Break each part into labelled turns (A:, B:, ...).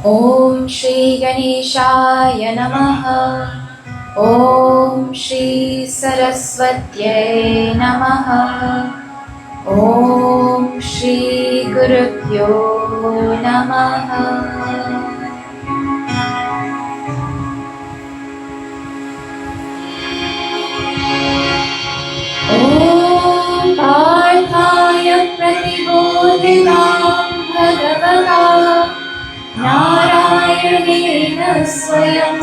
A: Om Shri Ganeshaya Namaha. Om Shri Saraswatyai Namaha. Om Shri Gurubhyo Namaha. Om Parthaya Pratibodhitam Bhagavata Narayana Swayam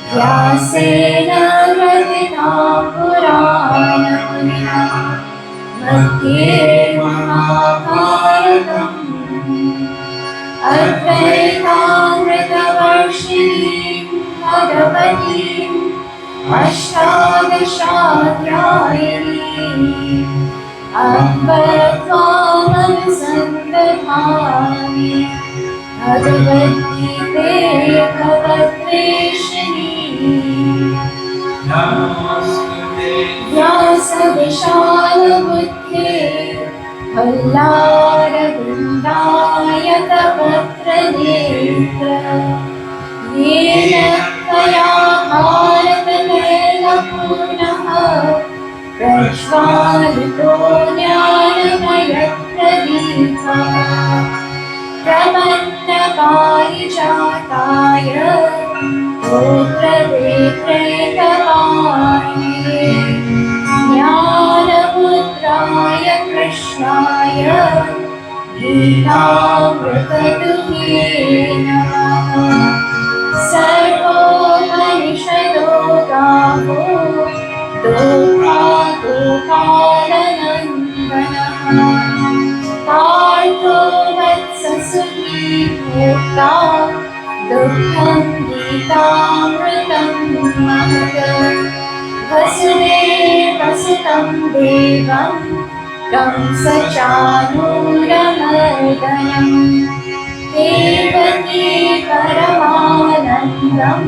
A: Vyasena Gratitam Purana Munina Madhye Mahabharatam Advaitamritavarshini Bhagavatim Ashtadashadyayini Abhatvamanusandadhami Bhagavad-gite Bhavatveshini Vyasa-vishala-buddhe Pallada-vrindayatabhatra-netra Yena Tvaya Bharatadela-purnaha Prajvalito Jnana-maya-pradipah Prapanna-parijataya Putra-vikreta-vahine Jnana-mudraya Krishnaya Gita-mrita-duhe namaha Sarvo-panishado gaho Dukha-dukha-nanandanaha Partho vatsasukhi mukta Dukham Gita-mritam mahata Vasudeva-sutam devam Kamsa-chanuramardanam Devaki Paramanandam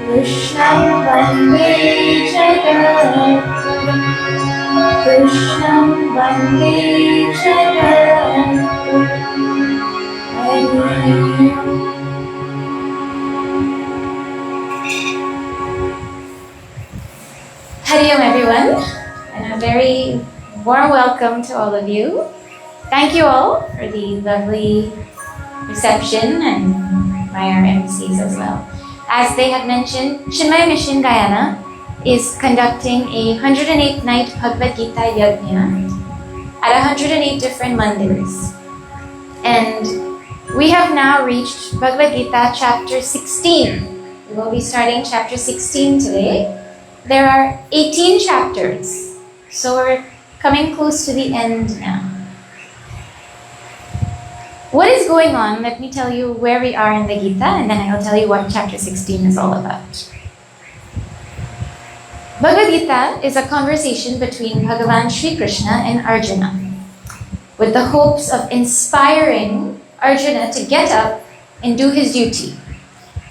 A: Krishnam Vande Jagadgurum Krishnam Vande Jagadgurum Hari Om. Hari Om everyone, and a very warm welcome to all of you. Thank you all for the lovely reception and by our MCs as well. As they had mentioned, Chinmaya Mission Guyana is conducting a 108 night Bhagavad Gita Yajna at 108 different mandirs. And we have now reached Bhagavad Gita chapter 16. We will be starting chapter 16 today. There are 18 chapters, so we're coming close to the end now. What is going on? Let me tell you where we are in the Gita, and then I will tell you what chapter 16 is all about. Bhagavad Gita is a conversation between Bhagavan Sri Krishna and Arjuna, with the hopes of inspiring Arjuna to get up and do his duty.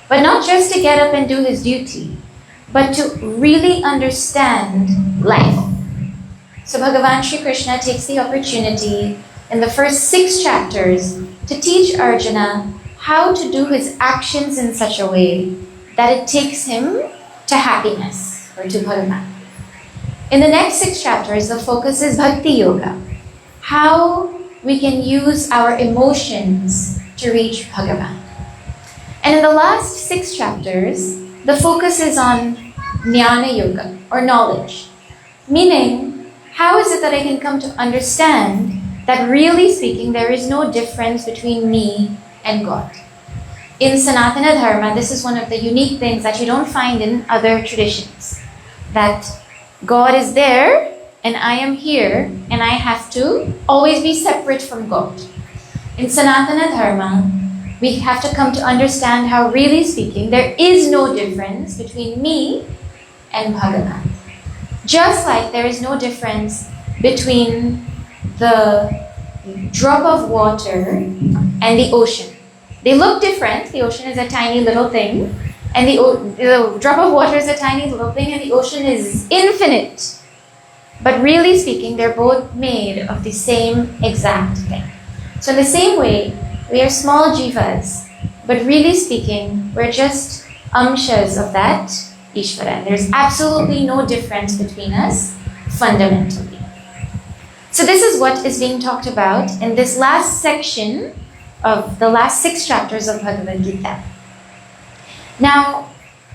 A: But not just to get up and do his duty, but to really understand life. So Bhagavan Sri Krishna takes the opportunity in the first 6 chapters to teach Arjuna how to do his actions in such a way that it takes him to happiness or to Bhagavan. In the next 6 chapters, the focus is Bhakti Yoga, how we can use our emotions to reach Bhagavan. And in the last 6 chapters, the focus is on Jnana Yoga or knowledge, meaning how is it that I can come to understand that really speaking, there is no difference between me and God. In Sanatana Dharma, this is one of the unique things that you don't find in other traditions. That God is there and I am here and I have to always be separate from God. In Sanatana Dharma, we have to come to understand how really speaking, there is no difference between me and Bhagavan. Just like there is no difference between the drop of water and the ocean. They look different. The ocean is a tiny little thing, and the drop of water is a tiny little thing, and the ocean is infinite. But really speaking, they're both made of the same exact thing. So in the same way, We are small jivas, but really speaking, we're just amshas of that Ishvara. There's absolutely no difference between us fundamentally. So this is what is being talked about in this last section of the last 6 chapters of Bhagavad Gita. Now,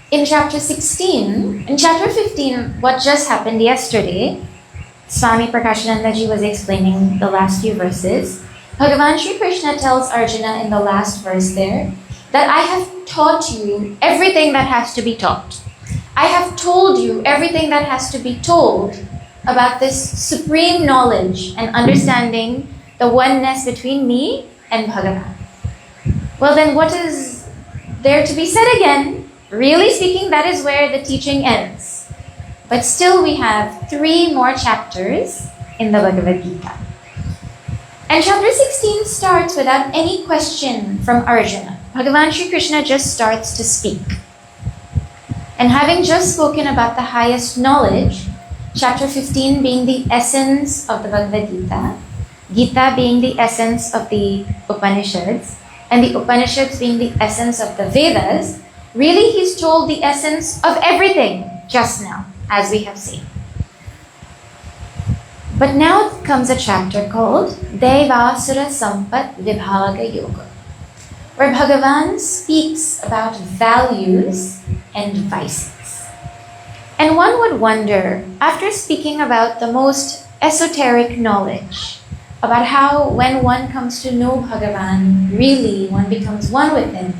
A: in chapter 16, in chapter 15, what just happened yesterday, Swami Prakashanandaji was explaining the last few verses. Bhagavan Shri Krishna tells Arjuna in the last verse there that I have taught you everything that has to be taught. I have told you everything that has to be told about this supreme knowledge and understanding the oneness between me and Bhagavan. Well then, what is there to be said again? Really speaking, that is where the teaching ends. But still we have 3 more chapters in the Bhagavad Gita. And chapter 16 starts without any question from Arjuna. Bhagavan Shri Krishna just starts to speak. And having just spoken about the highest knowledge, chapter 15 being the essence of the Bhagavad Gita, Gita being the essence of the Upanishads, and the Upanishads being the essence of the Vedas, really he's told the essence of everything just now, as we have seen. But now comes a chapter called Devasura Sampat Vibhaga Yoga, where Bhagavan speaks about values and vices. And one would wonder, after speaking about the most esoteric knowledge, about how when one comes to know Bhagavan, really one becomes one with him,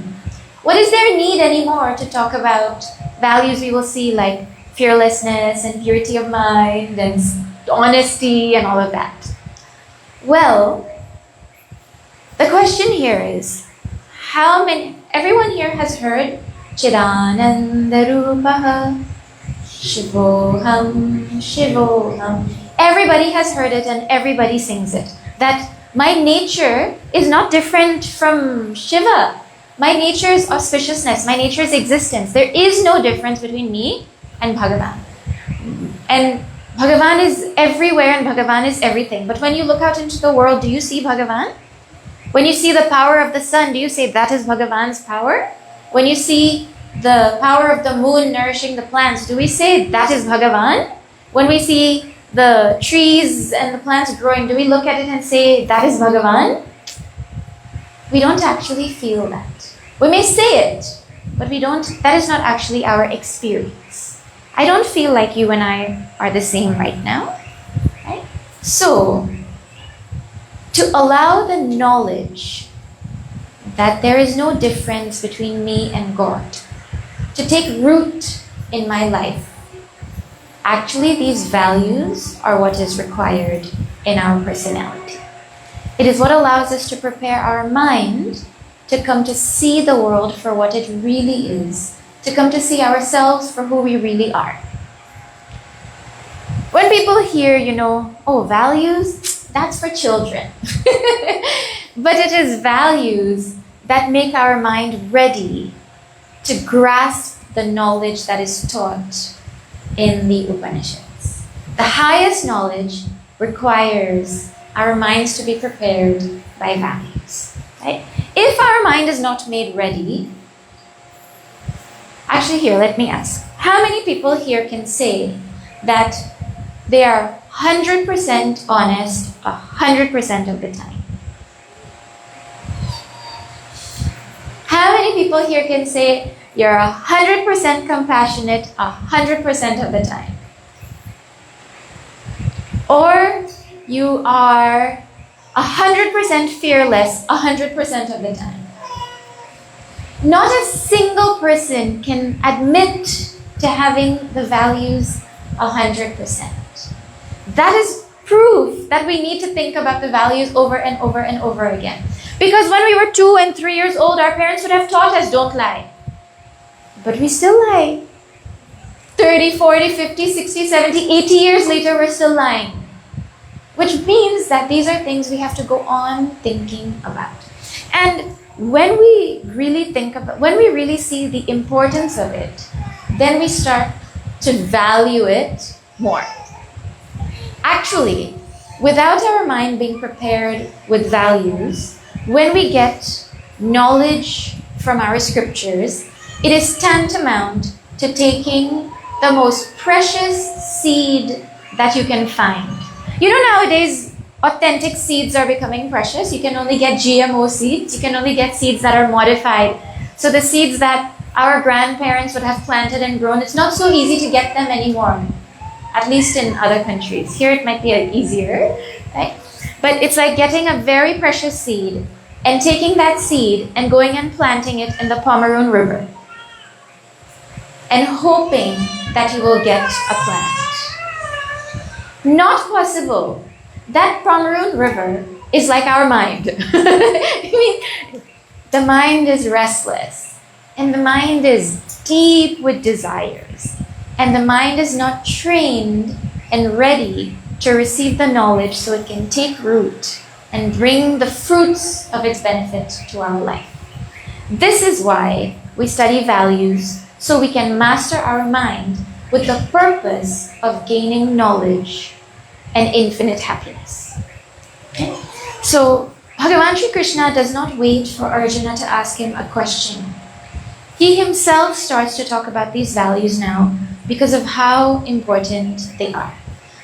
A: what is there need anymore to talk about values we will see like fearlessness and purity of mind and honesty and all of that? Well, the question here is, everyone here has heard Chidananda Rupaha, Shivoham, Shivoham. Everybody has heard it and everybody sings it. That my nature is not different from Shiva. My nature is auspiciousness. My nature is existence. There is no difference between me and Bhagavan. And Bhagavan is everywhere and Bhagavan is everything. But when you look out into the world, do you see Bhagavan? When you see the power of the sun, do you say that is Bhagavan's power? When you see the power of the moon nourishing the plants, do we say that is Bhagavan? When we see the trees and the plants growing, do we look at it and say that is Bhagavan? We don't actually feel that. We may say it, but that is not actually our experience. I don't feel like you and I are the same right now. Right? So, to allow the knowledge that there is no difference between me and God to take root in my life, actually these values are what is required in our personality. It is what allows us to prepare our mind to come to see the world for what it really is, to come to see ourselves for who we really are. When people hear, oh, values, that's for children. But it is values that make our mind ready to grasp the knowledge that is taught in the Upanishads. The highest knowledge requires our minds to be prepared by values. Right? If our mind is not made ready, actually here, let me ask, how many people here can say that they are 100% honest 100% of the time? How many people here can say you're 100% compassionate 100% of the time? Or you are 100% fearless 100% of the time? Not a single person can admit to having the values 100%. That is proof that we need to think about the values over and over and over again. Because when we were 2 and 3 years old, our parents would have taught us, don't lie. But we still lie. 30, 40, 50, 60, 70, 80 years later, we're still lying. Which means that these are things we have to go on thinking about. And when we really see the importance of it, then we start to value it more. Actually, without our mind being prepared with values, when we get knowledge from our scriptures, it is tantamount to taking the most precious seed that you can find. You know, nowadays, authentic seeds are becoming precious. You can only get GMO seeds. You can only get seeds that are modified. So the seeds that our grandparents would have planted and grown, it's not so easy to get them anymore, at least in other countries. Here it might be easier, right? But it's like getting a very precious seed and taking that seed and going and planting it in the Pomeroon River and hoping that you will get a plant. Not possible. That Pomeroon River is like our mind. I mean, the mind is restless, and the mind is deep with desires, and the mind is not trained and ready to receive the knowledge so it can take root and bring the fruits of its benefit to our life. This is why we study values, so we can master our mind with the purpose of gaining knowledge and infinite happiness. Okay? So, Bhagavan Sri Krishna does not wait for Arjuna to ask him a question. He himself starts to talk about these values now because of how important they are.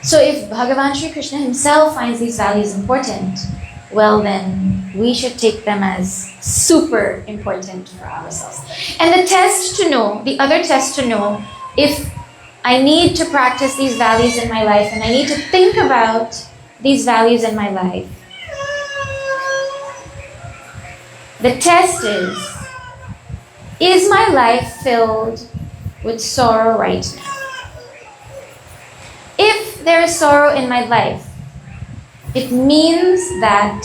A: So if Bhagavan Sri Krishna himself finds these values important, well then, we should take them as super important for ourselves. And the test to know, the other test to know if I need to practice these values in my life and I need to think about these values in my life, the test is my life filled with sorrow right now? If there is sorrow in my life, it means that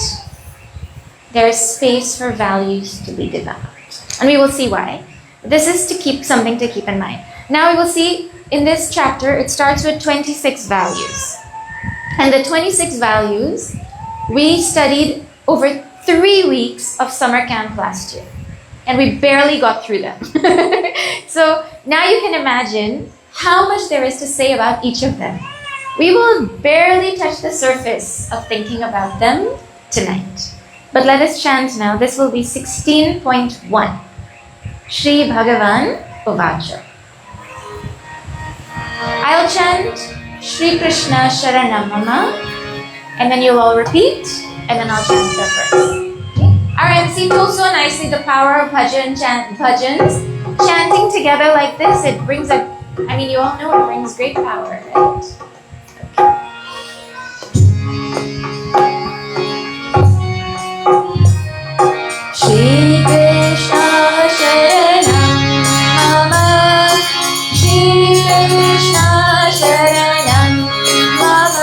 A: there is space for values to be developed. And we will see why. This is something to keep in mind. Now we will see in this chapter, it starts with 26 values. And the 26 values, we studied over 3 weeks of summer camp last year. And we barely got through them. So now you can imagine how much there is to say about each of them. We will barely touch the surface of thinking about them tonight. But let us chant now. This will be 16.1. Shri Bhagavan Uvacha. I'll chant Shri Krishna Sharanam Mama, and then you'll all repeat, and then I'll chant the verse. Our MC told so nicely the power of bhajans. Chanting together like this, it brings you all know it brings great power, right? Shri Krishna Sharanam Mama, Shri Krishna Sharanam Mama.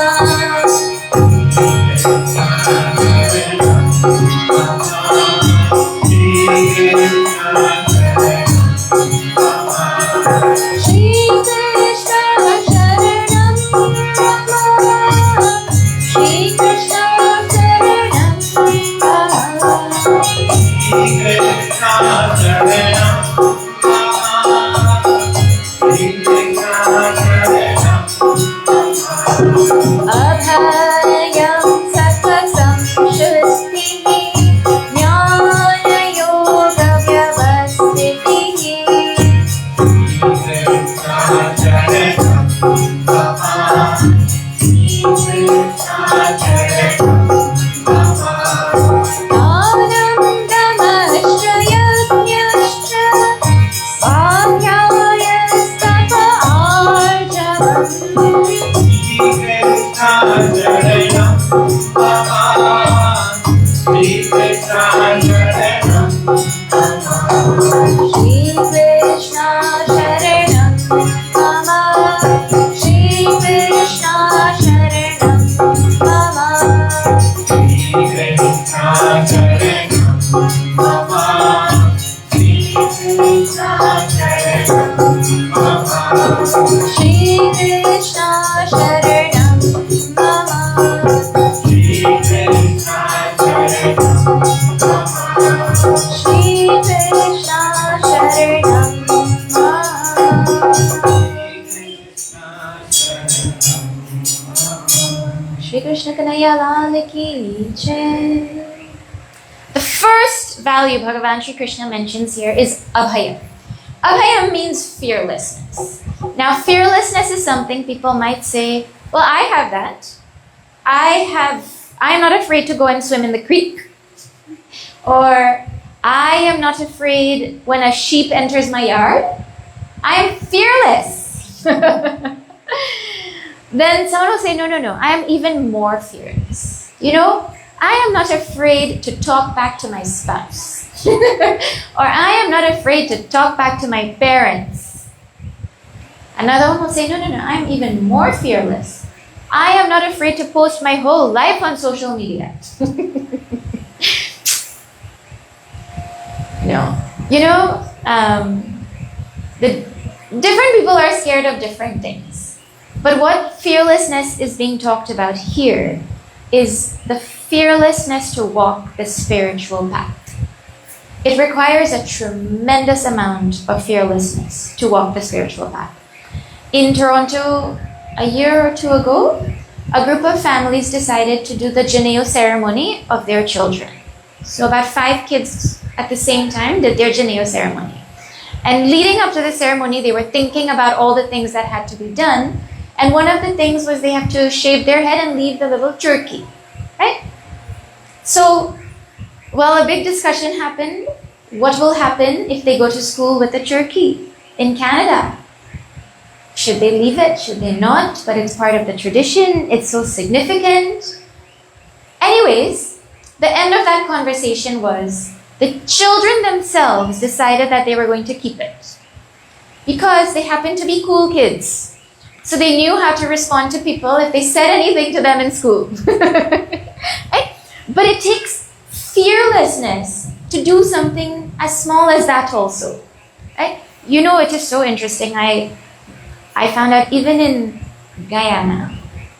A: The value Bhagavan Sri Krishna mentions here is abhaya. Abhaya means fearlessness. Now, fearlessness is something people might say, well, I have that. I am not afraid to go and swim in the creek. Or I am not afraid when a sheep enters my yard. I am fearless. Then someone will say, no, I am even more fearless. I am not afraid to talk back to my spouse. Or I am not afraid to talk back to my parents. Another one will say, no, I am even more fearless. I am not afraid to post my whole life on social media. No. The different people are scared of different things. But what fearlessness is being talked about here is the fearlessness to walk the spiritual path. It requires a tremendous amount of fearlessness to walk the spiritual path. In Toronto, a year or two ago, a group of families decided to do the Janeo ceremony of their children. So about 5 kids at the same time did their Janeo ceremony. And leading up to the ceremony, they were thinking about all the things that had to be done. And one of the things was they have to shave their head and leave the little jerky, right? So, a big discussion happened. What will happen if they go to school with a jerky in Canada? Should they leave it? Should they not? But it's part of the tradition. It's so significant. Anyways, the end of that conversation was the children themselves decided that they were going to keep it because they happened to be cool kids. So they knew how to respond to people if they said anything to them in school. Right? But it takes fearlessness to do something as small as that also. Right? It is so interesting. I found out even in Guyana,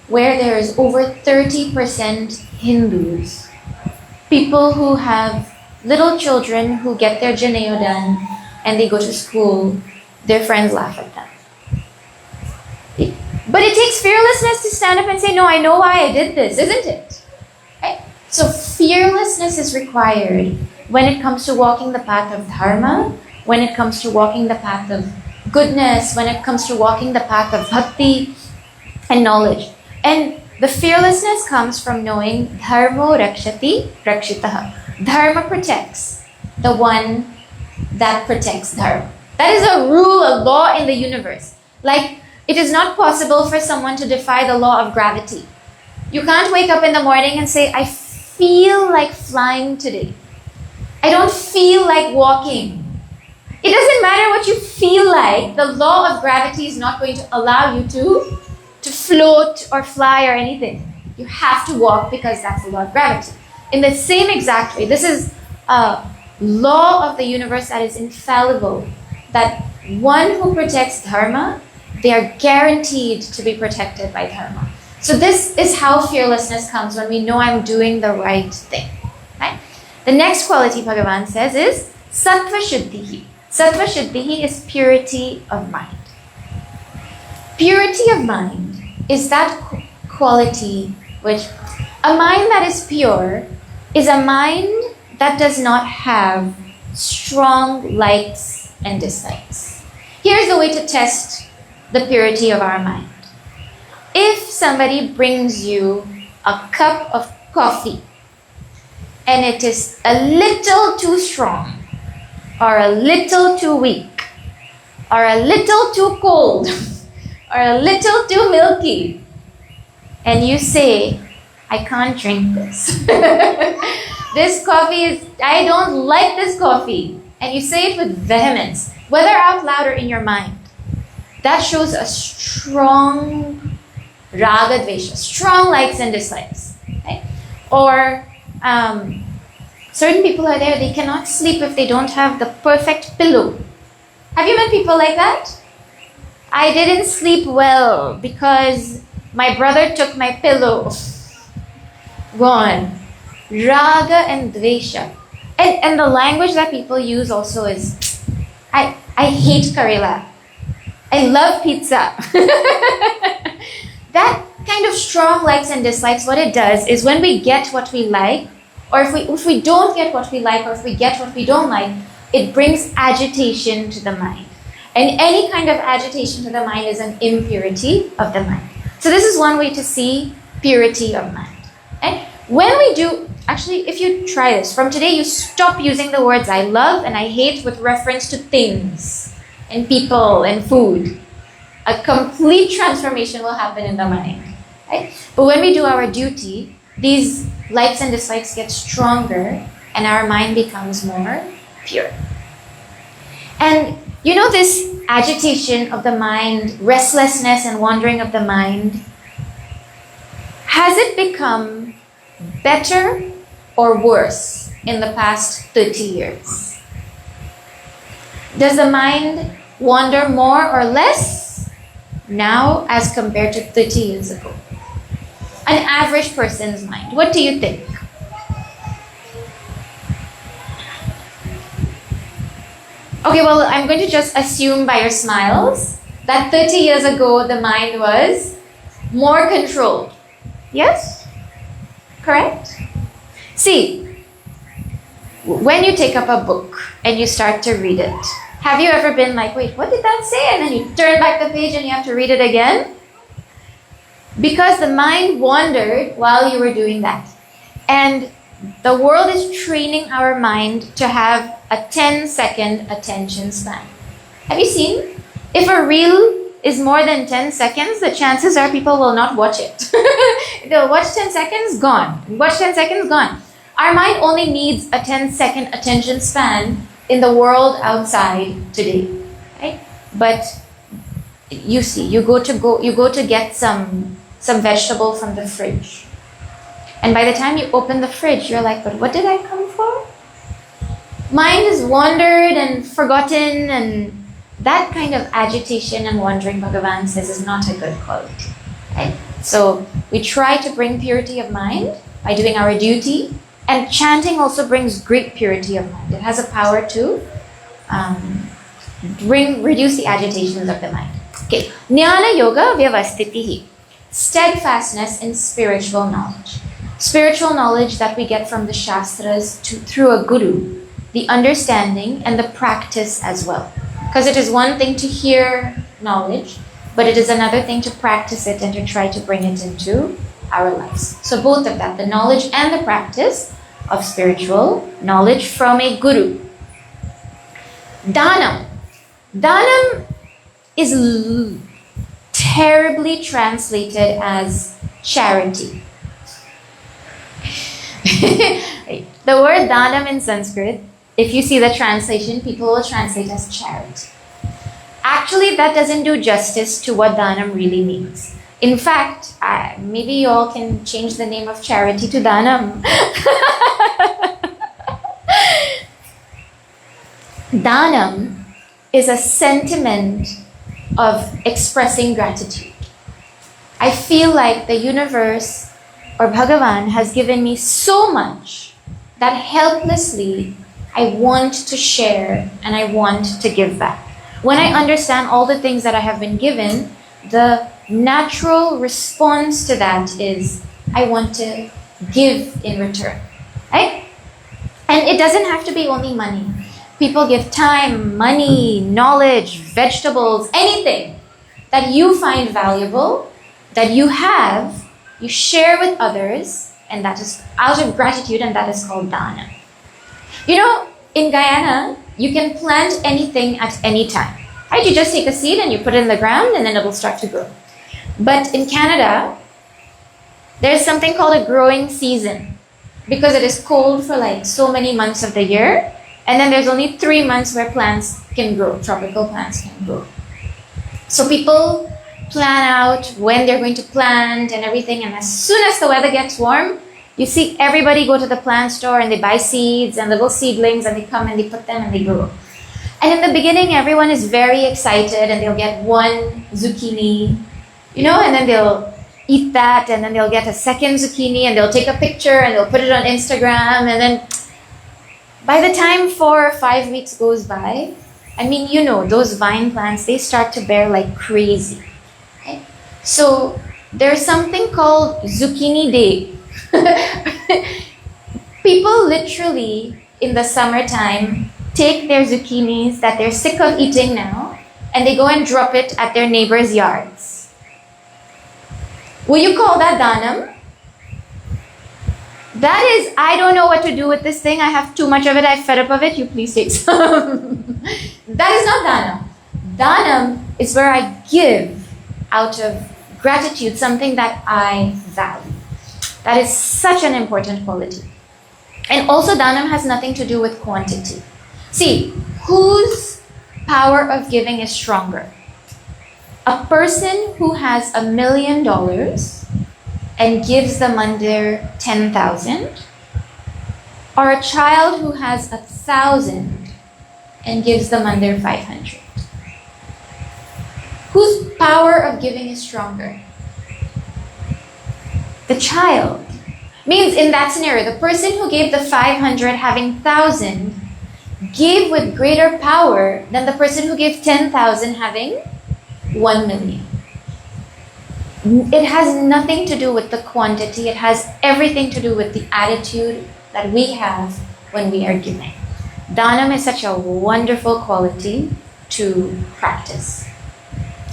A: where there is over 30% Hindus, people who have little children who get their Janeo done and they go to school, their friends laugh at them. But it takes fearlessness to stand up and say, no, I know why I did this, isn't it? Right? So fearlessness is required when it comes to walking the path of dharma, when it comes to walking the path of goodness, when it comes to walking the path of bhakti and knowledge. And the fearlessness comes from knowing dharmo rakshati rakshitaha. Dharma protects the one that protects dharma. That is a rule, a law in the universe. Like, it is not possible for someone to defy the law of gravity. You can't wake up in the morning and say, I feel like flying today. I don't feel like walking. It doesn't matter what you feel like. The law of gravity is not going to allow you to float or fly or anything. You have to walk because that's the law of gravity. In the same exact way, this is a law of the universe that is infallible. That one who protects dharma, they are guaranteed to be protected by dharma. So this is how fearlessness comes, when we know I'm doing the right thing. Right? The next quality Bhagavan says is sattva shuddhihi. Sattva shuddhihi is purity of mind. Purity of mind is that quality which, a mind that is pure is a mind that does not have strong likes and dislikes. Here's a way to test the purity of our mind. If somebody brings you a cup of coffee and it is a little too strong, or a little too weak, or a little too cold, or a little too milky, and you say, I can't drink this. This coffee I don't like this coffee. And you say it with vehemence, whether out loud or in your mind. That shows a strong raga dvesha, strong likes and dislikes. Right? Or certain people are there, they cannot sleep if they don't have the perfect pillow. Have you met people like that? I didn't sleep well because my brother took my pillow. Go on. Raga and dvesha. And the language that people use also is, I hate Karela. I love pizza. That kind of strong likes and dislikes, what it does is when we get what we like, or if we don't get what we like, or if we get what we don't like, it brings agitation to the mind. And any kind of agitation to the mind is an impurity of the mind. So this is one way to see purity of mind. And when we do, actually, if you try this, from today you stop using the words I love and I hate with reference to things and people and food. A complete transformation will happen in the mind. Right? But when we do our duty, these likes and dislikes get stronger and our mind becomes more pure. And you know, this agitation of the mind, restlessness and wandering of the mind, has it become better or worse in the past 30 years? Does the mind wander more or less now as compared to 30 years ago? An average person's mind, what do you think? Okay, well, I'm going to just assume by your smiles that 30 years ago the mind was more controlled. Yes? Correct? See, when you take up a book and you start to read it, have you ever been like, wait, what did that say? And then you turn back the page and you have to read it again? Because the mind wandered while you were doing that. And the world is training our mind to have a 10-second attention span. Have you seen? If a reel is more than 10 seconds, the chances are people will not watch it. They'll watch 10 seconds, gone. Watch 10 seconds, gone. Our mind only needs a 10-second attention span in the world outside today. Right? But you see, you go to get some vegetable from the fridge. And by the time you open the fridge, you're like, but what did I come for? Mind is wandered and forgotten, and that kind of agitation and wandering, Bhagavan says, is not a good quality. Right? So we try to bring purity of mind by doing our duty, and chanting also brings great purity of mind. It has a power to reduce the agitations of the mind. Okay, Jnana Yoga Vyavastitihi, steadfastness in spiritual knowledge. Spiritual knowledge that we get from the Shastras through a guru, the understanding and the practice as well. Because it is one thing to hear knowledge, but it is another thing to practice it and to try to bring it into our lives. So both of that, the knowledge and the practice of spiritual knowledge from a guru. Dhanam. Dhanam is terribly translated as charity. The word dhanam in Sanskrit, if you see the translation, people will translate as charity. Actually, that doesn't do justice to what dhanam really means. In fact, maybe you all can change the name of charity to dhanam. Dhanam is a sentiment of expressing gratitude. I feel like the universe or Bhagavan has given me so much that helplessly I want to share and I want to give back. When I understand all the things that I have been given, the natural response to that is I want to give in return. Right? And it doesn't have to be only money. People give time, money, knowledge, vegetables, anything that you find valuable, that you have, you share with others, and that is out of gratitude, and that is called dana. You know, in Guyana, you can plant anything at any time. Right? You just take a seed and you put it in the ground and then it will start to grow. But in Canada, there's something called a growing season because it is cold for like so many months of the year. And then there's only 3 months where plants can grow, tropical plants can grow. So people plan out when they're going to plant and everything. And as soon as the weather gets warm, you see everybody go to the plant store and they buy seeds and little seedlings and they come and they put them and they grow. And in the beginning, everyone is very excited and they'll get one zucchini, you know, and then they'll eat that and then they'll get a second zucchini and they'll take a picture and they'll put it on Instagram. And then by the time 4 or 5 weeks goes by, I mean, you know, those vine plants, they start to bear like crazy. Okay? So there's something called zucchini day. People literally, in the summertime, take their zucchinis that they're sick of eating now, and they go and drop it at their neighbors' yards. Will you call that danam? That is, I don't know what to do with this thing. I have too much of it. I'm fed up of it. You please take some. That is not danam. Danam is where I give out of gratitude something that I value. That is such an important quality. And also danam has nothing to do with quantity. See, whose power of giving is stronger? A person who has $1 million and gives them under 10,000, or a child who has 1,000 and gives them under 500. Whose power of giving is stronger? The child. Means in that scenario, the person who gave the 500 having 1,000 gave with greater power than the person who gave 10,000 having 1 million. It has nothing to do with the quantity. It has everything to do with the attitude that we have when we are giving. Danam is such a wonderful quality to practice.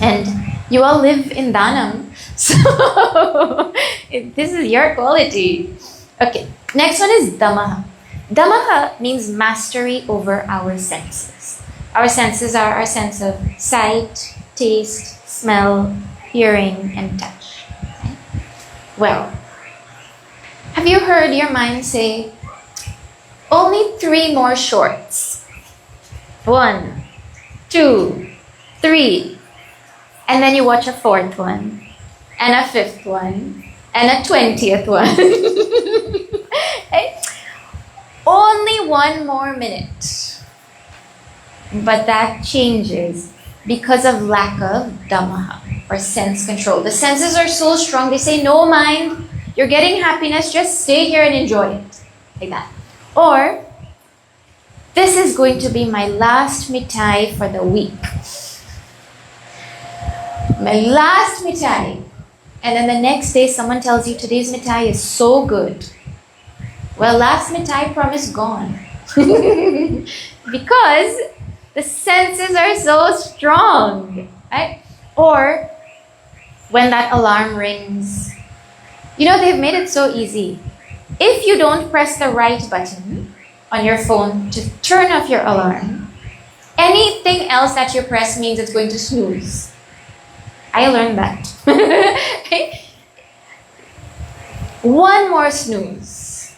A: And you all live in danam, so this is your quality. Okay, next one is damaha. Damaha means mastery over our senses. Our senses are our sense of sight, taste, smell, hearing, and touch. Okay? Well, have you heard your mind say, only 3 more shorts? 1, 2, 3. And then you watch a 4th one, and a 5th one, and a 20th one. Okay? Only 1 more minute. But that changes because of lack of damaha, or sense control. The senses are so strong, they say, no mind, you're getting happiness, just stay here and enjoy it. Like that. Or, this is going to be my last mithai for the week. My last mithai. And then the next day someone tells you today's mithai is so good. Well, last mithai promise gone. Because the senses are so strong. Right? Or when that alarm rings. You know, they've made it so easy. If you don't press the right button on your phone to turn off your alarm, anything else that you press means it's going to snooze. I learned that. Okay? 1 more snooze.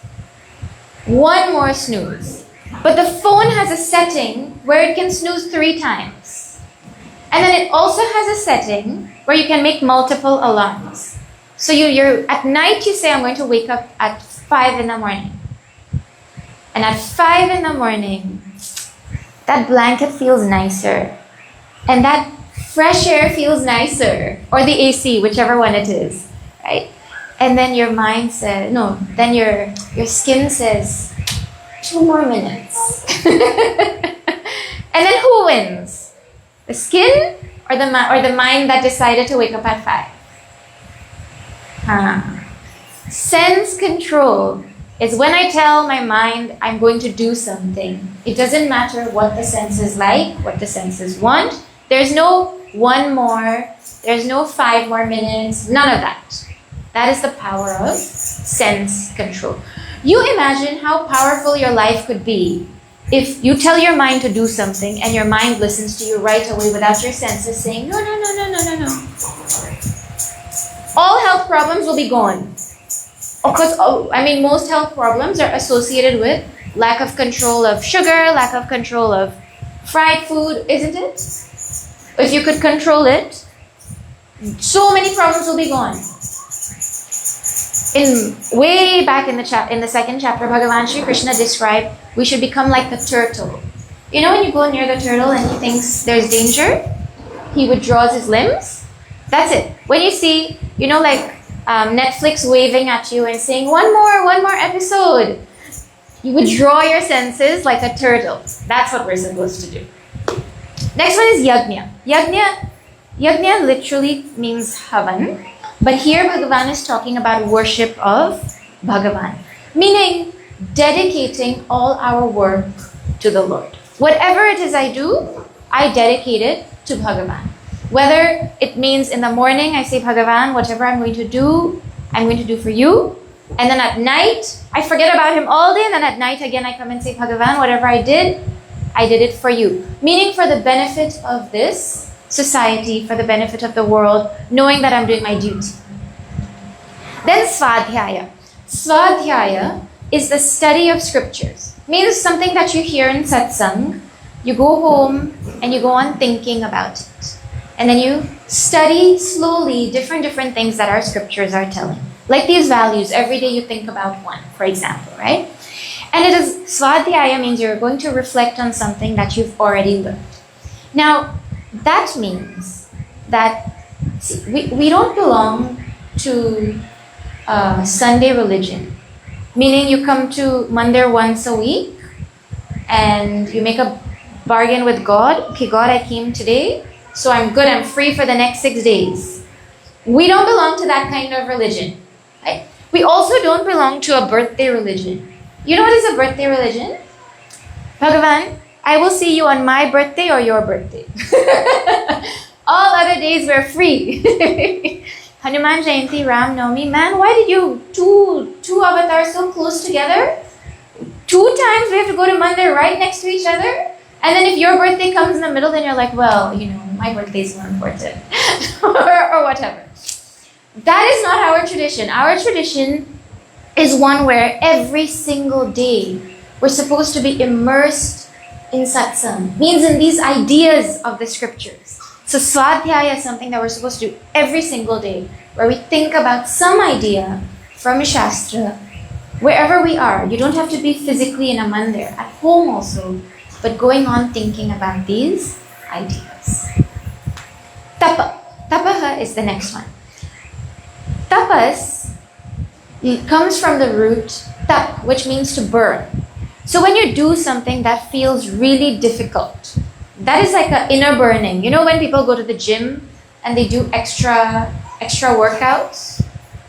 A: 1 more snooze. But the phone has a setting where it can snooze 3 times. And then it also has a setting where you can make multiple alarms. So you're at night you say, I'm going to wake up at 5 in the morning. And at 5 in the morning, that blanket feels nicer. And that fresh air feels nicer, or the AC, whichever one it is, right? And then your mind says, no, then your skin says, 2 more minutes. And then who wins? The skin or the mind that decided to wake up at 5? Sense control is when I tell my mind I'm going to do something. It doesn't matter what the senses like, what the senses want. There's no 1 more, there's no 5 more minutes, none of that. That is the power of sense control. You imagine how powerful your life could be if you tell your mind to do something and your mind listens to you right away without your senses saying, no. All health problems will be gone. Of course, most health problems are associated with lack of control of sugar, lack of control of fried food, isn't it? If you could control it, so many problems will be gone. Way back in the 2nd chapter, Bhagavan Shri Krishna described we should become like the turtle. You know when you go near the turtle and he thinks there's danger, he withdraws his limbs? That's it. When you see, Netflix waving at you and saying, one more episode, you withdraw your senses like a turtle. That's what we're supposed to do. Next one is yajna. Yajna literally means havan. But here Bhagavan is talking about worship of Bhagavan. Meaning, dedicating all our work to the Lord. Whatever it is I do, I dedicate it to Bhagavan. Whether it means in the morning I say, Bhagavan, whatever I'm going to do for you. And then at night, I forget about him all day. And then at night again, I come and say, Bhagavan, whatever I did it for you. Meaning for the benefit of this society, for the benefit of the world, knowing that I'm doing my duty. Then Svadhyaya. Svadhyaya is the study of scriptures. Means something that you hear in satsang. You go home and you go on thinking about it. And then you study slowly different things that our scriptures are telling. Like these values, every day you think about one, for example, right? And it is, Svadhyaya means you're going to reflect on something that you've already learned. Now, that means that, see, we don't belong to Sunday religion. Meaning you come to Mandir once a week and you make a bargain with God. Okay, God, I came today, so I'm good, I'm free for the next 6 days. We don't belong to that kind of religion. Right? We also don't belong to a birthday religion. You know what is a birthday religion? Bhagavan, I will see you on my birthday or your birthday. All other days we're free. Hanuman Jayanti, Ram Navami. Man, why did you two avatars so close together? 2 times we have to go to Mandir right next to each other. And then if your birthday comes in the middle, then you're like, well, my birthday is more important. or whatever. That is not our tradition. Our tradition is one where every single day we're supposed to be immersed in satsang. Means in these ideas of the scriptures. So Svadhyaya is something that we're supposed to do every single day, where we think about some idea from a shastra, wherever we are. You don't have to be physically in a mandir, at home also, but going on thinking about these ideas. Tapa. Tapaha is the next one. Tapas, it comes from the root tap, which means to burn. So when you do something that feels really difficult, that is like an inner burning. You know when people go to the gym and they do extra workouts?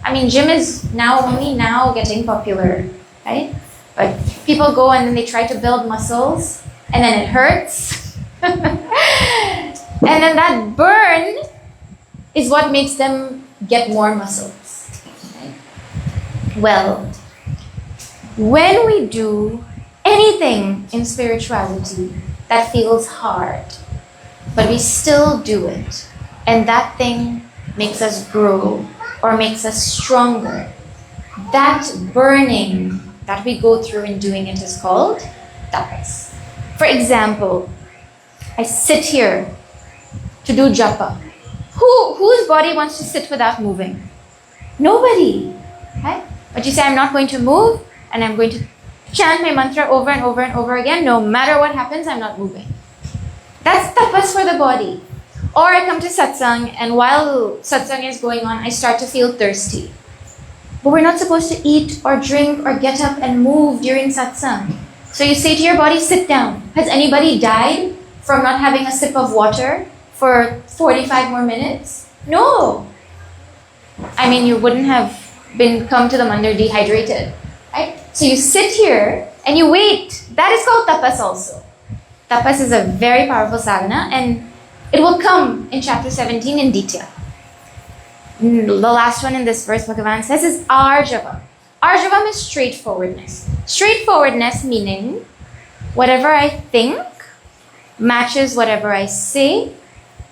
A: I mean, gym is only now getting popular, right? But people go and then they try to build muscles and then it hurts. And then that burn is what makes them get more muscles. Right? Well, when we do anything in spirituality that feels hard, but we still do it, and that thing makes us grow or makes us stronger, that burning that we go through in doing it is called tapas. For example, I sit here to do japa. Whose body wants to sit without moving? Nobody. Right? But you say, I'm not going to move and I'm going to chant my mantra over and over and over again. No matter what happens, I'm not moving. That's tapas for the body. Or I come to satsang and while satsang is going on, I start to feel thirsty. But we're not supposed to eat or drink or get up and move during satsang. So you say to your body, sit down. Has anybody died from not having a sip of water for 45 more minutes? No. I mean, you wouldn't have come to the mandir dehydrated, right? So you sit here and you wait. That is called tapas also. Tapas is a very powerful sadhana and it will come in chapter 17 in detail. The last one in this verse, Bhagavan says, is arjava. Arjava is straightforwardness. Straightforwardness meaning whatever I think matches whatever I say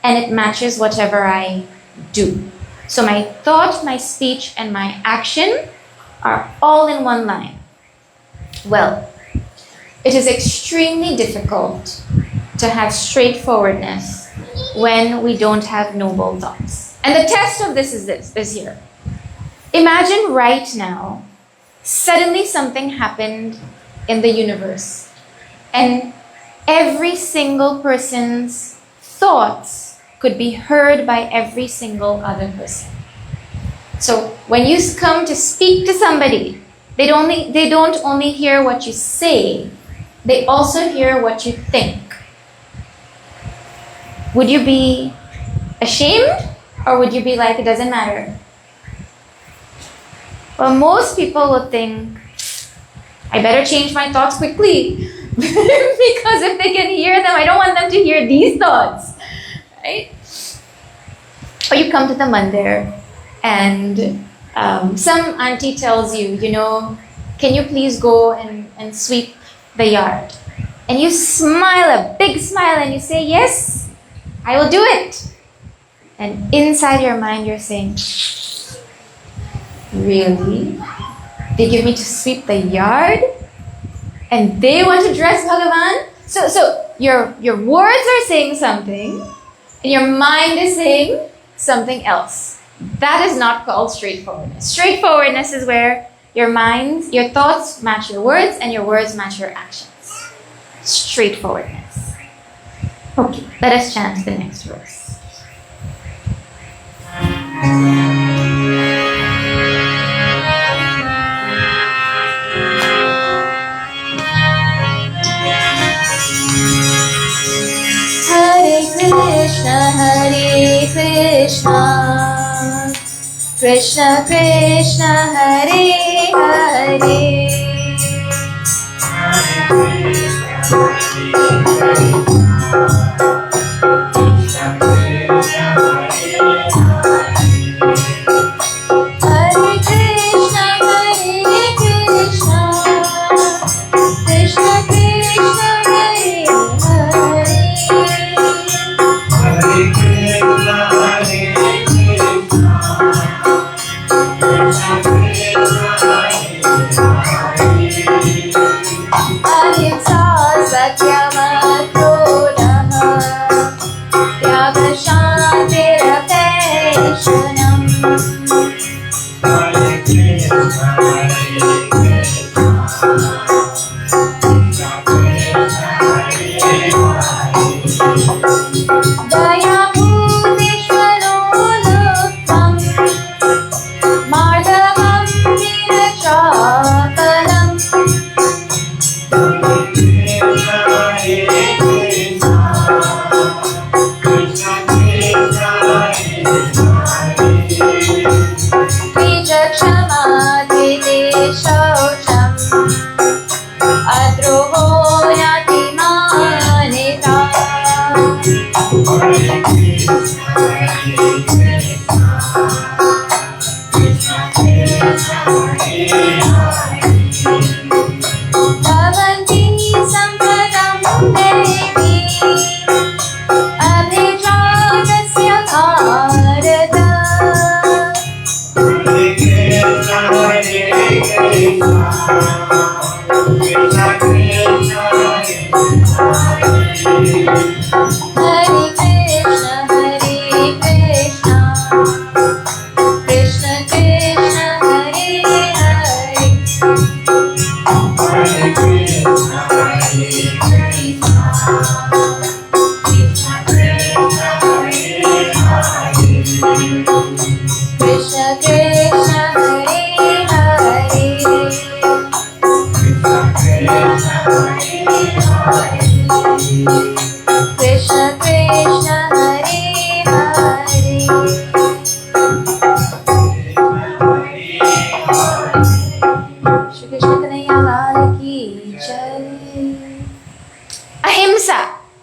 A: and it matches whatever I do. So my thought, my speech, and my action are all in one line. Well, it is extremely difficult to have straightforwardness when we don't have noble thoughts. And the test of this is here. Imagine right now, suddenly something happened in the universe and every single person's thoughts could be heard by every single other person. So when you come to speak to somebody, they don't only hear what you say, they also hear what you think. Would you be ashamed or would you be like, it doesn't matter? Well, most people will think, I better change my thoughts quickly. Because if they can hear them, I don't want them to hear these thoughts. Right? Or you come to the mandir and some auntie tells you, can you please go and sweep the yard? And you smile, a big smile, and you say, yes, I will do it. And inside your mind you're saying, really? They give me to sweep the yard? And they want to dress Bhagavan? So your words are saying something, and your mind is saying something else. That is not called straightforwardness. Straightforwardness is where your thoughts match your words, and your words match your actions. Straightforwardness. Okay, let us chant the next verse. Hare Krishna, Krishna Krishna, Hare Hare.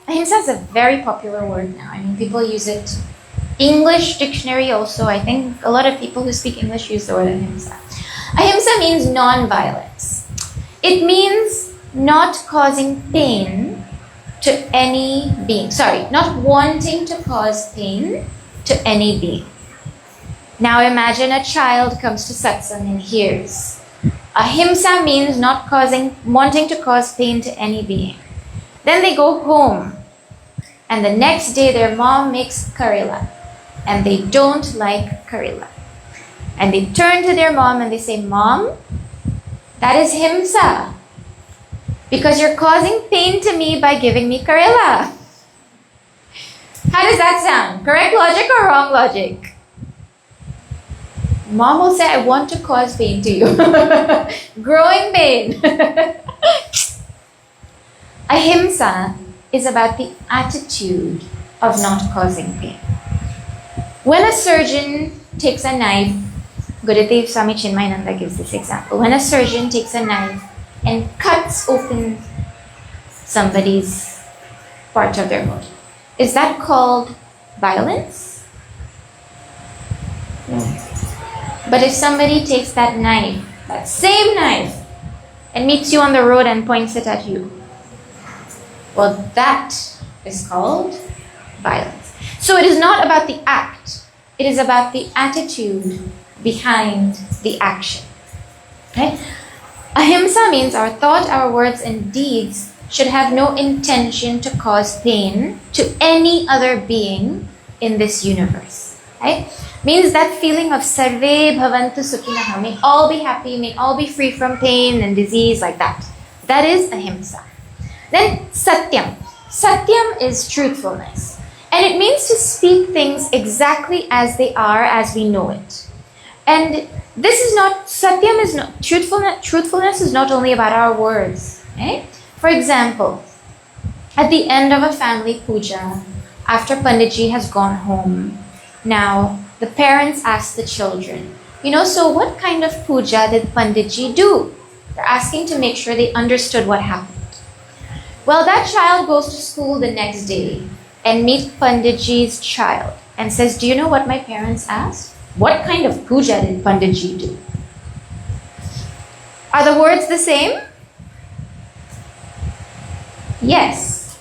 A: Ahimsa is a very popular word now. I mean, people use it. English dictionary also. I think a lot of people who speak English use the word ahimsa. Ahimsa means non-violence. It means not causing pain to any being. Sorry, not wanting to cause pain to any being. Now imagine a child comes to satsang and hears. Ahimsa means not wanting to cause pain to any being. Then they go home, and the next day their mom makes karela, and they don't like karela. And they turn to their mom and they say, Mom, that is himsa, because you're causing pain to me by giving me karela. How does that sound? Correct logic or wrong logic? Mom will say, I want to cause pain to you. Growing pain. Ahimsa is about the attitude of not causing pain. When a surgeon takes a knife, Gurudev Swami Chinmayananda gives this example. When a surgeon takes a knife and cuts open somebody's part of their body. Is that called violence? No. But if somebody takes that knife, that same knife, and meets you on the road and points it at you, well, that is called violence. So it is not about the act. It is about the attitude behind the action. Okay? Ahimsa means our thought, our words, and deeds should have no intention to cause pain to any other being in this universe. Right? Means that feeling of sarve bhavantu sukhinaha, may all be happy, may all be free from pain and disease, like that. That is ahimsa. Then satyam. Satyam is truthfulness. And it means to speak things exactly as they are, as we know it. And this is not, satyam is not, truthfulness is not only about our words. Right? For example, at the end of a family puja, after Panditji has gone home, now the parents ask the children, so what kind of puja did Panditji do? They're asking to make sure they understood what happened. Well, that child goes to school the next day and meets Panditji's child and says, do you know what my parents asked? What kind of puja did Panditji do? Are the words the same? Yes.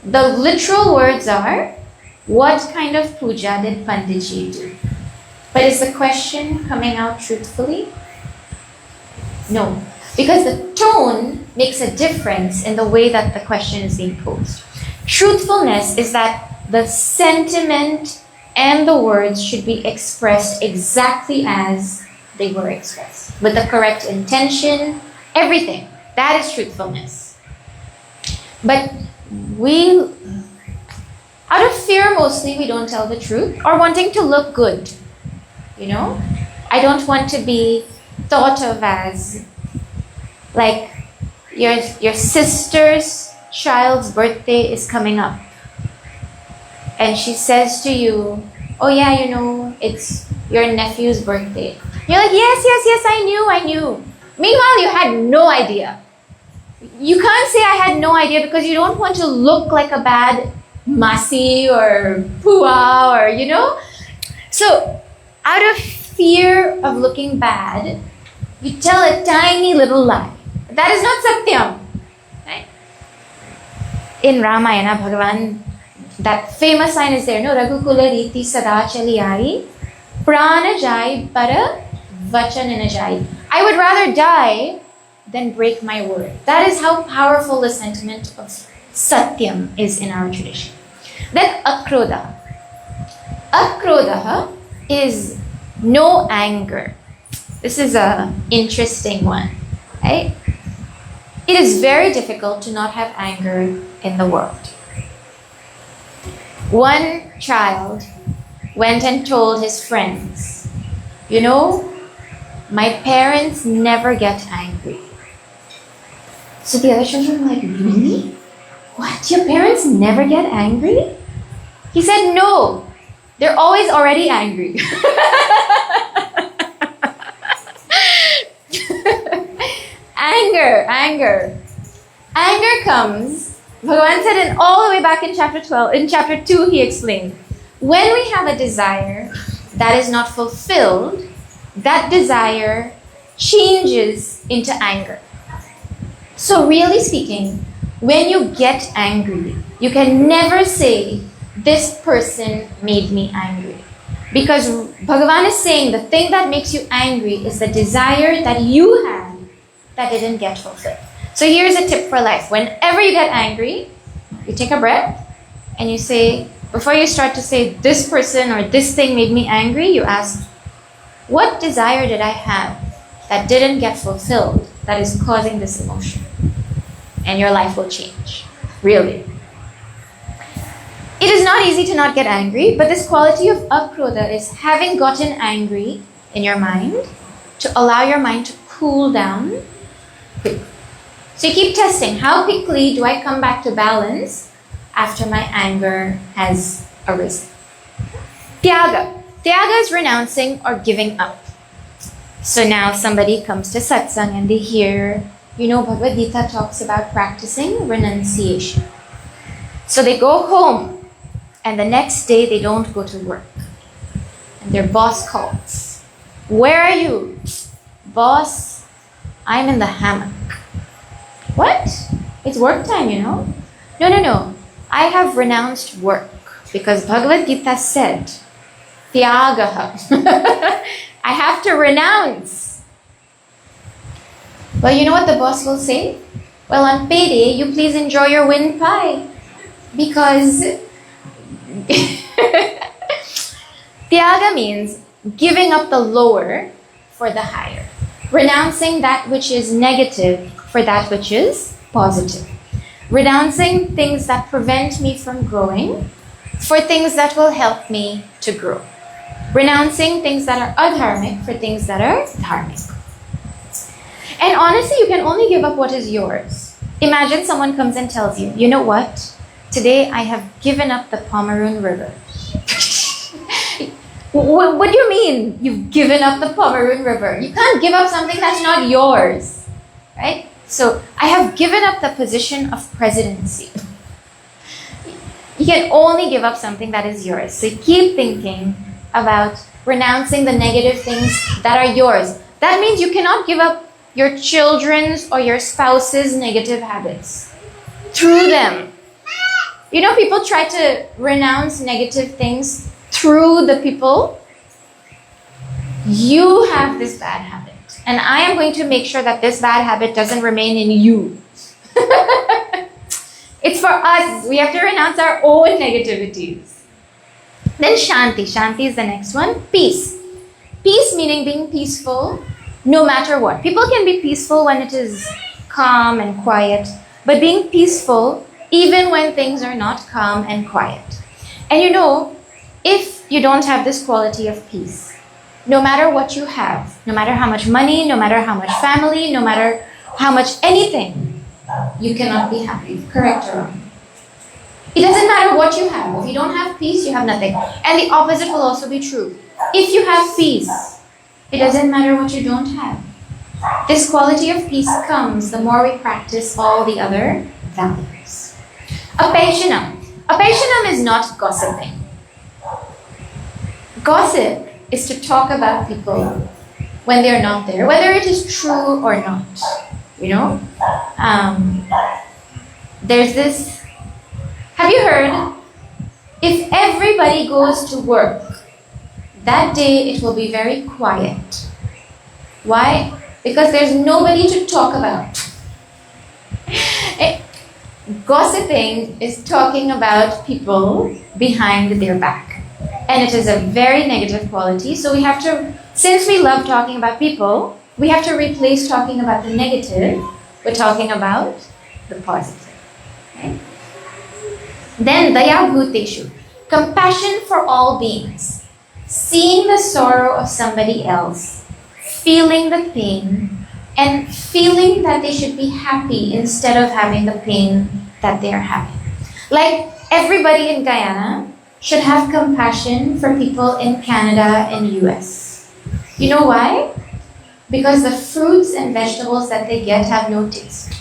A: The literal words are, what kind of puja did Panditji do? But is the question coming out truthfully? No. Because the tone makes a difference in the way that the question is being posed. Truthfulness is that the sentiment and the words should be expressed exactly as they were expressed, with the correct intention, everything. That is truthfulness. But out of fear mostly, we don't tell the truth, or wanting to look good. I don't want to be thought of as like your sister's child's birthday is coming up. And she says to you, oh yeah, it's your nephew's birthday. You're like, yes, I knew. Meanwhile, you had no idea. You can't say I had no idea because you don't want to look like a bad masi or pua or, So, out of fear of looking bad, you tell a tiny little lie. That is not satyam. Right? In Ramayana, Bhagavan, that famous line is there, no? Raghukula riti sada chali aayi, prana jai para vachanana jai. I would rather die than break my word. That is how powerful the sentiment of satyam is in our tradition. Then akrodha. Akrodha is no anger. This is an interesting one. Right? It is very difficult to not have anger in the world. One child went and told his friends, my parents never get angry. So the other children were like, really? What? Your parents never get angry? He said, no. They're always already angry. Anger. Anger comes, Bhagavan said, and all the way back in chapter 12, in chapter 2, he explained, when we have a desire that is not fulfilled, that desire changes into anger. So really speaking, when you get angry, you can never say, this person made me angry. Because Bhagavan is saying the thing that makes you angry is the desire that you had that didn't get fulfilled. So here's a tip for life. Whenever you get angry, you take a breath and you say, before you start to say this person or this thing made me angry, you ask, what desire did I have that didn't get fulfilled that is causing this emotion? And your life will change. Really. It is not easy to not get angry, but this quality of akrodha is having gotten angry in your mind to allow your mind to cool down quickly. So you keep testing, how quickly do I come back to balance after my anger has arisen? Tyaga. Tyaga is renouncing or giving up. So now somebody comes to satsang and they hear You know, Bhagavad Gita talks about practicing renunciation. So they go home, and the next day they don't go to work. And their boss calls. Where are you? Boss, I'm in the hammock. What? It's work time, you know. No. I have renounced work because Bhagavad Gita said, Tyagaha. I have to renounce. Well, you know what the boss will say? Well, on payday, you please enjoy your wind pie. Because Tyaga means giving up the lower for the higher. Renouncing that which is negative for that which is positive. Renouncing things that prevent me from growing for things that will help me to grow. Renouncing things that are adharmic for things that are dharmic. And honestly, you can only give up what is yours. Imagine someone comes and tells you, you know what? Today I have given up the Pomeroon River. What do you mean you've given up the Pomeroon River? You can't give up something that's not yours, right? So I have given up the position of presidency. You can only give up something that is yours. So keep thinking about renouncing the negative things that are yours. That means you cannot give up your children's or your spouse's negative habits. Through them. You know, people try to renounce negative things through the people. You have this bad habit. And I am going to make sure that this bad habit doesn't remain in you. It's for us. We have to renounce our own negativities. Then Shanti. Shanti is the next one. Peace. Peace meaning being peaceful no matter what. People can be peaceful when it is calm and quiet. But being peaceful even when things are not calm and quiet. And you know, if you don't have this quality of peace, no matter what you have, no matter how much money, no matter how much family, no matter how much anything, you cannot be happy. Correct or wrong? It doesn't matter what you have. If you don't have peace, you have nothing. And the opposite will also be true. If you have peace, it doesn't matter what you don't have. This quality of peace comes the more we practice all the other values. Apeshanam. Apeshanam is not gossiping. Gossip is to talk about people when they're not there, whether it is true or not. You know? There's this... Have you heard? If everybody goes to work, that day it will be very quiet. Why? Because there's nobody to talk about. Gossiping is talking about people behind their back. And it is a very negative quality. So we have to, since we love talking about people, we have to replace talking about the negative with talking about the positive. Okay? Then Daya Bhuteshu, compassion for all beings. Seeing the sorrow of somebody else, feeling the pain, and feeling that they should be happy instead of having the pain that they are having. Like everybody in Guyana should have compassion for people in Canada and US. You know why? Because the fruits and vegetables that they get have no taste.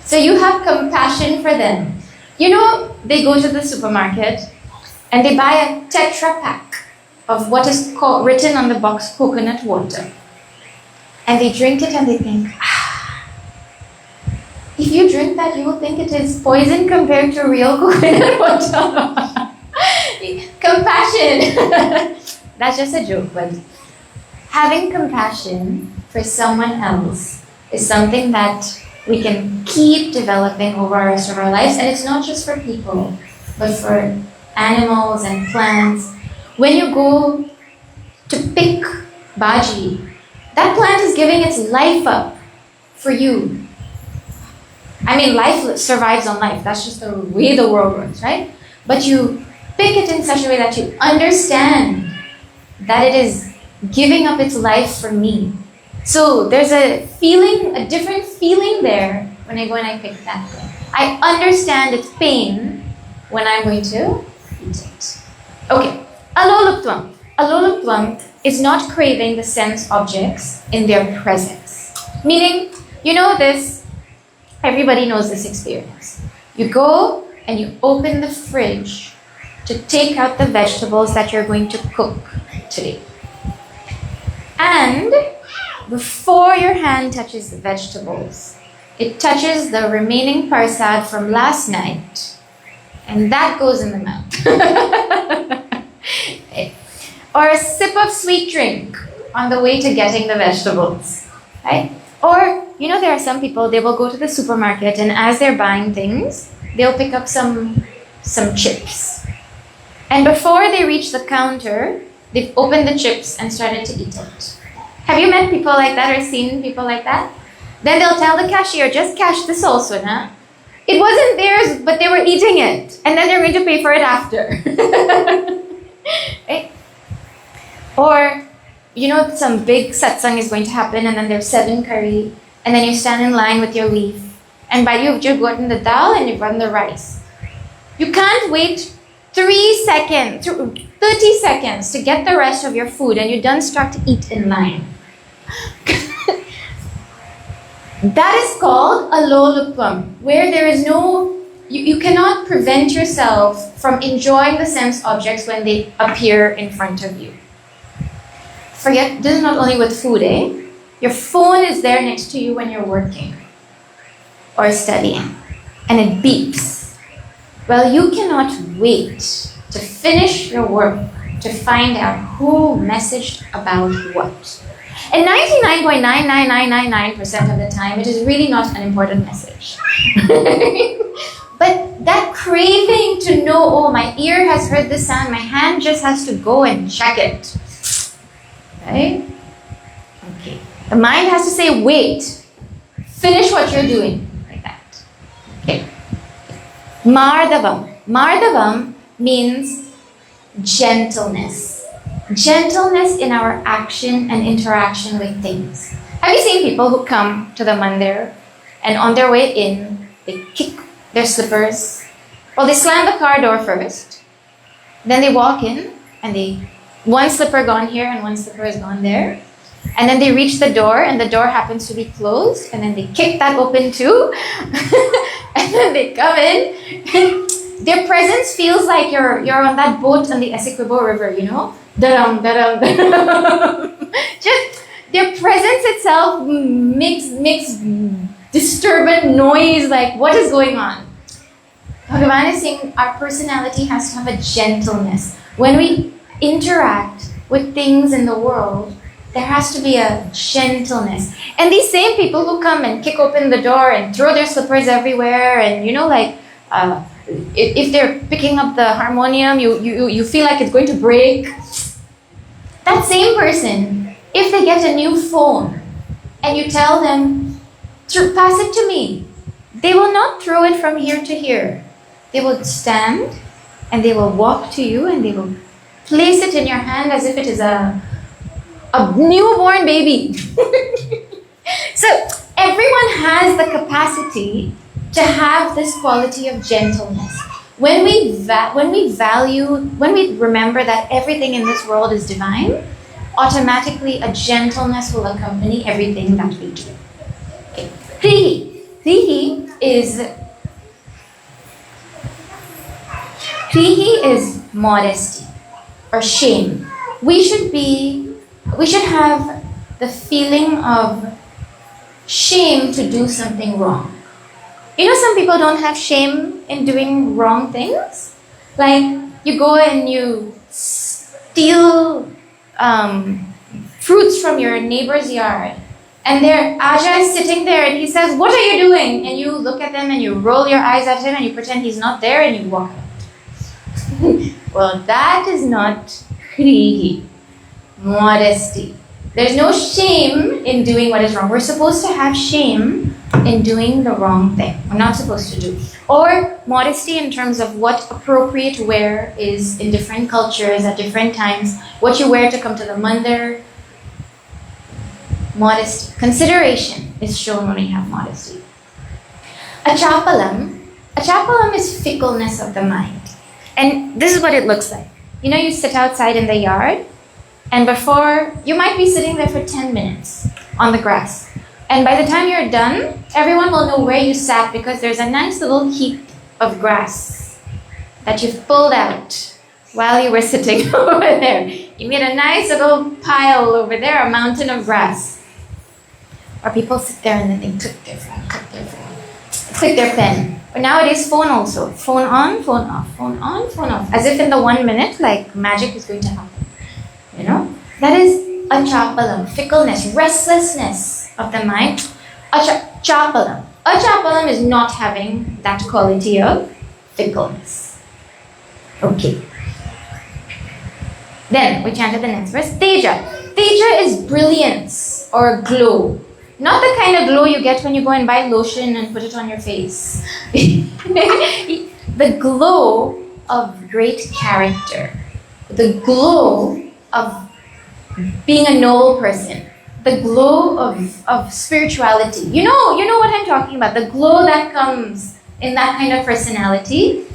A: So you have compassion for them. You know, they go to the supermarket and they buy a Tetra Pak of what is called, written on the box, coconut water. And they drink it and they think, if you drink that, you will think it is poison compared to real coconut water. Compassion. That's just a joke, but having compassion for someone else is something that we can keep developing over the rest of our lives. And it's not just for people, but for animals and plants. When you go to pick bhaji, that plant is giving its life up for you. I mean, life survives on life. That's just the way the world works, right? But you pick it in such a way that you understand that it is giving up its life for me. So there's a feeling, a different feeling there when I go and I pick that thing. I understand its pain when I'm going to eat it. Okay, aloluptvam. Aloluptvam is not craving the sense objects in their presence. Meaning, You know this, everybody knows this experience. You go and you open the fridge to take out the vegetables that you're going to cook today. And before your hand touches the vegetables, it touches the remaining parsad from last night, and that goes in the mouth. Or a sip of sweet drink on the way to getting the vegetables, right? Or, you know, there are some people, they will go to the supermarket and as they're buying things, they'll pick up some chips. And before they reach the counter, they've opened the chips and started to eat it. Have you met people like that or seen people like that? Then they'll tell the cashier, just cash this also, nah? It wasn't theirs, but they were eating it. And then they're going to pay for it after. Right? Or, you know, some big satsang is going to happen and then there's 7 curry. And then you stand in line with your leaf. And by you've just gotten the dal and you've gotten the rice. You can't wait 30 seconds to get the rest of your food and you don't start to eat in line. That is called a lolupam, where there is no, you cannot prevent yourself from enjoying the sense objects when they appear in front of you. Forget, this is not only with food, eh? Your phone is there next to you when you're working or studying, and it beeps. Well, you cannot wait to finish your work to find out who messaged about what. And 99.99999% of the time, it is really not an important message. But that craving to know, oh, my ear has heard the sound, my hand just has to go and check it. Right? Okay. The mind has to say, wait, finish what you're doing. Like that. Okay. Mardavam. Mardavam means gentleness. Gentleness in our action and interaction with things. Have you seen people who come to the mandir and on their way in, they kick their slippers? Well, they slam the car door first. Then they walk in and one slipper gone here and one slipper is gone there. And then they reach the door and the door happens to be closed and then they kick that open too. And then they come in and their presence feels like you're on that boat on the Essequibo River, you know? Da-dum, da-dum, da-dum. Just their presence itself makes disturbant noise, like what is going on? Bhagavan is saying our personality has to have a gentleness. When we interact with things in the world, there has to be a gentleness. And these same people who come and kick open the door and throw their slippers everywhere and, you know, like, if they're picking up the harmonium, you feel like it's going to break. That same person, if they get a new phone and you tell them, pass it to me, they will not throw it from here to here. They will stand and they will walk to you and they will place it in your hand as if it is a newborn baby. So everyone has the capacity to have this quality of gentleness. When we remember that everything in this world is divine, automatically a gentleness will accompany everything that we do. Okay. Krihi is modesty or shame. We should have the feeling of shame to do something wrong. You know, some people don't have shame in doing wrong things. Like, you go and you steal fruits from your neighbor's yard. And Aja is sitting there and he says, what are you doing? And you look at them and you roll your eyes at him and you pretend he's not there and you walk out. Well, that is not krihi, modesty. There's no shame in doing what is wrong. We're supposed to have shame in doing the wrong thing. We're not supposed to do. Or modesty in terms of what appropriate wear is in different cultures at different times. What you wear to come to the mandir. Modesty. Consideration is shown when we have modesty. Achapalam is fickleness of the mind. And this is what it looks like. You know, you sit outside in the yard and before, you might be sitting there for 10 minutes on the grass. And by the time you're done, everyone will know where you sat because there's a nice little heap of grass that you've pulled out while you were sitting over there. You made a nice little pile over there, a mountain of grass. Or people sit there and then they click their phone, click their pen. Or nowadays, phone also. Phone on, phone off, phone on, phone off. As if in the 1 minute, like magic is going to happen. You know? That is achapalam, fickleness, restlessness of the mind. Achapalam. Achapalam is not having that quality of fickleness. Okay. Then we chanted the next verse. Teja. Teja is brilliance or glow. Not the kind of glow you get when you go and buy lotion and put it on your face. The glow of great character. The glow of being a noble person. The glow of spirituality. You know what I'm talking about. The glow that comes in that kind of personality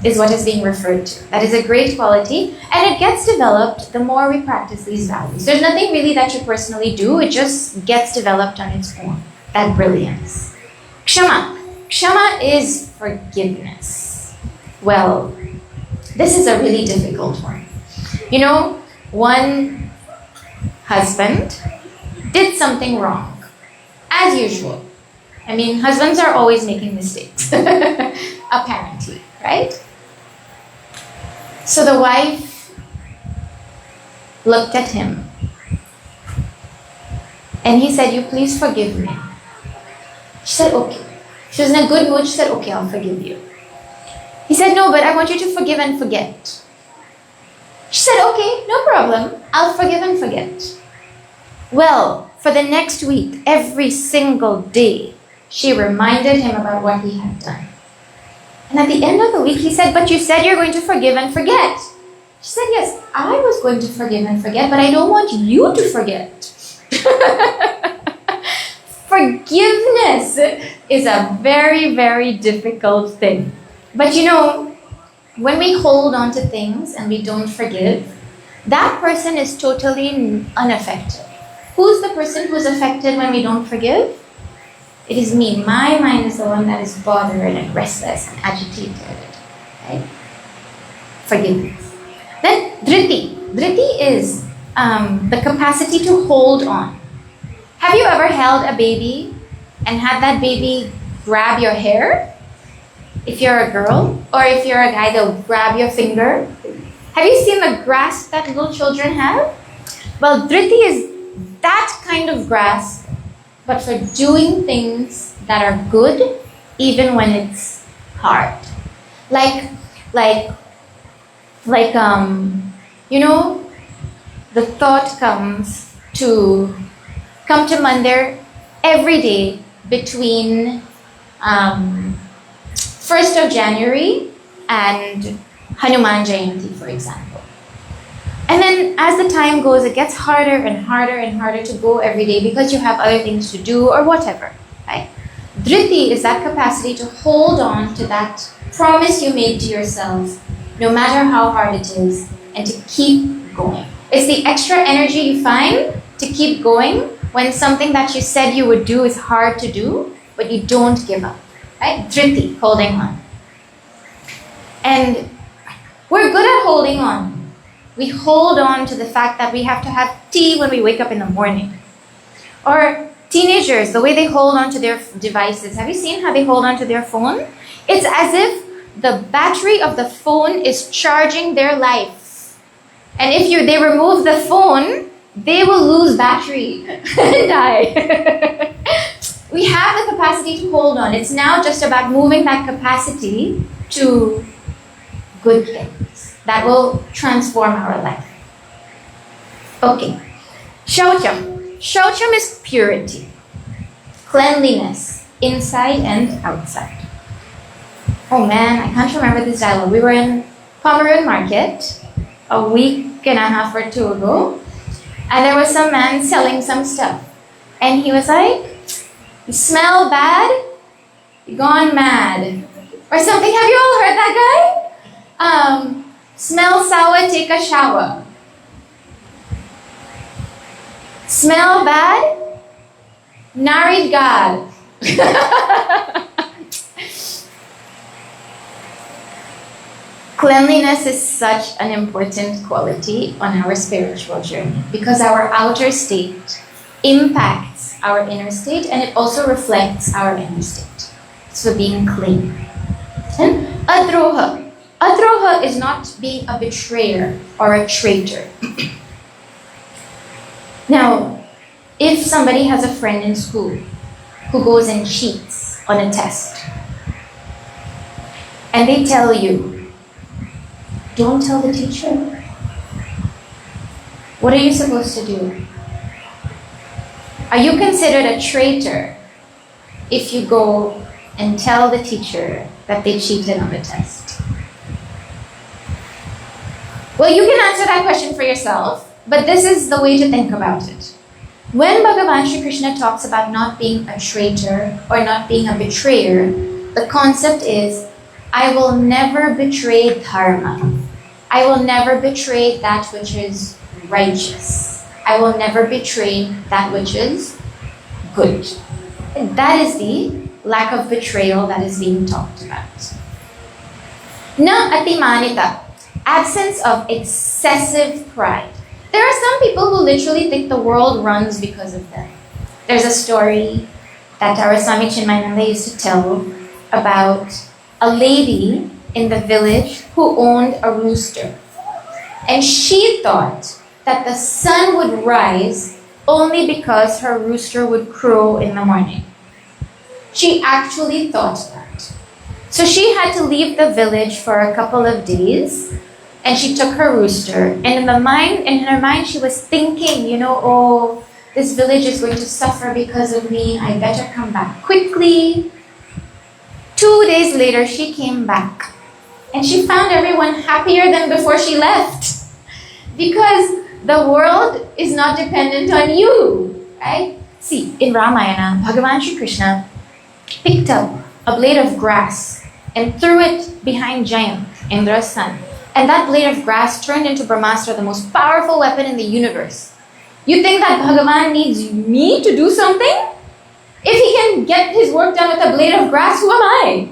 A: is what is being referred to. That is a great quality, and it gets developed the more we practice these values. There's nothing really that you personally do, it just gets developed on its own, that brilliance. Kshama. Kshama is forgiveness. Well, this is a really difficult one. You know, one husband did something wrong, as usual. I mean, husbands are always making mistakes, apparently, right? So the wife looked at him and he said, "You please forgive me." She said, "Okay." She was in a good mood. She said, "Okay, I'll forgive you." He said, "No, but I want you to forgive and forget." She said, "Okay, no problem. I'll forgive and forget." Well, for the next week, every single day, she reminded him about what he had done. And at the end of the week, he said, "But you said you're going to forgive and forget." She said, "Yes, I was going to forgive and forget, but I don't want you to forget." Forgiveness is a very, very difficult thing. But you know, when we hold on to things and we don't forgive, that person is totally unaffected. Who's the person who's affected when we don't forgive? It is me. My mind is the one that is bothered and restless and agitated. Right? Forgiveness. Then dhriti. Dhriti is the capacity to hold on. Have you ever held a baby and had that baby grab your hair? If you're a girl, or if you're a guy, they'll grab your finger. Have you seen the grasp that little children have? Well, dhriti is that kind of grasp, but for doing things that are good, even when it's hard. You know, the thought comes to come to mandir every day between 1st of January and Hanuman Jayanti, for example. And then as the time goes, it gets harder and harder and harder to go every day because you have other things to do or whatever, right? Dhriti is that capacity to hold on to that promise you made to yourself, no matter how hard it is, and to keep going. It's the extra energy you find to keep going when something that you said you would do is hard to do, but you don't give up, right? Dhriti, holding on. And we're good at holding on. We hold on to the fact that we have to have tea when we wake up in the morning. Or teenagers, the way they hold on to their devices. Have you seen how they hold on to their phone? It's as if the battery of the phone is charging their life. And if they remove the phone, they will lose battery and die. We have the capacity to hold on. It's now just about moving that capacity to good things that will transform our life. Okay. Shaucham. Shaucham is purity, cleanliness, inside and outside. Oh man, I can't remember this dialogue. We were in Pomeroon Market a week and a half or two ago, and there was some man selling some stuff. And he was like, "You smell bad? You're gone mad." Or something. Have you all heard that guy? Smell sour, take a shower. Smell bad? Naridgal. Cleanliness is such an important quality on our spiritual journey because our outer state impacts our inner state and it also reflects our inner state. So being clean. And adroha. Adroha is not being a betrayer or a traitor. Now, if somebody has a friend in school who goes and cheats on a test, and they tell you, don't tell the teacher. What are you supposed to do? Are you considered a traitor if you go and tell the teacher that they cheated on the test? Well, you can answer that question for yourself, but this is the way to think about it. When Bhagavan Shri Krishna talks about not being a traitor or not being a betrayer, the concept is, I will never betray dharma. I will never betray that which is righteous. I will never betray that which is good. And that is the lack of betrayal that is being talked about. Na atimanita, absence of excessive pride. There are some people who literally think the world runs because of them. There's a story that our Swami Chinmayananda used to tell about a lady in the village who owned a rooster. And she thought that the sun would rise only because her rooster would crow in the morning. She actually thought that. So she had to leave the village for a couple of days and she took her rooster. And in her mind she was thinking, oh, this village is going to suffer because of me. I better come back quickly. 2 days later, she came back. And she found everyone happier than before she left. Because the world is not dependent on you, right? See, in Ramayana, Bhagavan Shri Krishna picked up a blade of grass and threw it behind Giant, Indra's son. And that blade of grass turned into Brahmastra, the most powerful weapon in the universe. You think that Bhagavan needs me to do something? If he can get his work done with a blade of grass, who am I?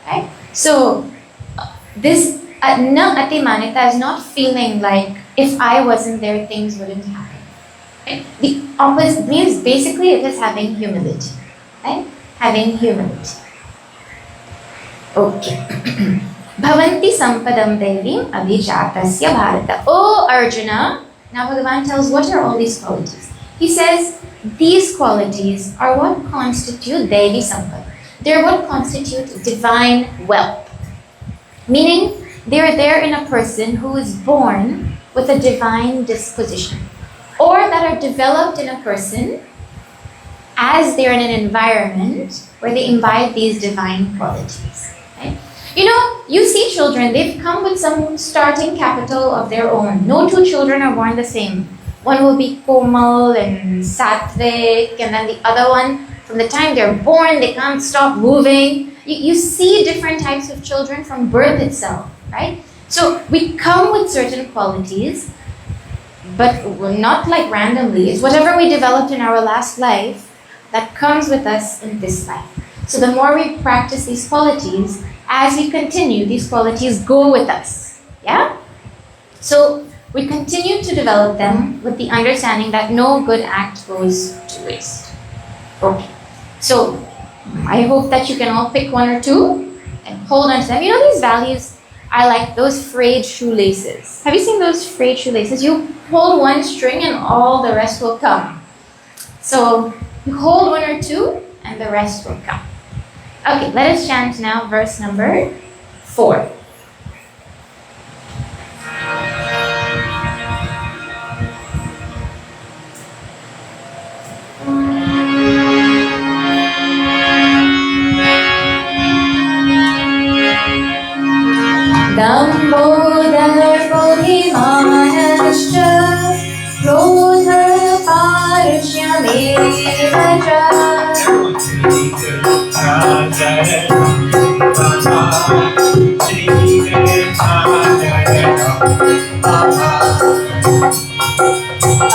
A: Right? So, this na atimanita is not feeling like if I wasn't there, things wouldn't happen. Right? The opposite means basically it is having humility. Right? Having humility. Okay. Bhavanti sampadam devim abhijatasya bharata. Oh Arjuna, now Bhagavan tells what are all these qualities. He says, these qualities are what constitute Devi Sampada. They're what constitute divine wealth. Meaning, they're there in a person who is born with a divine disposition. Or that are developed in a person as they're in an environment where they imbibe these divine qualities. Right? You see children, they've come with some starting capital of their own. No two children are born the same. One will be Komal and Satvik, and then the other one, from the time they're born, they can't stop moving. You see different types of children from birth itself, right? So we come with certain qualities, but we're not like randomly. It's whatever we developed in our last life that comes with us in this life. So the more we practice these qualities, as we continue, these qualities go with us. Yeah? So we continue to develop them with the understanding that no good act goes to waste. Okay. So I hope that you can all pick one or two and hold on to them. These values are like those frayed shoelaces. Have you seen those frayed shoelaces? You hold one string and all the rest will come. So you hold one or two and the rest will come. Okay, let us chant now verse number 4. Dambodar Bodhimanascha Krodha Parshyameva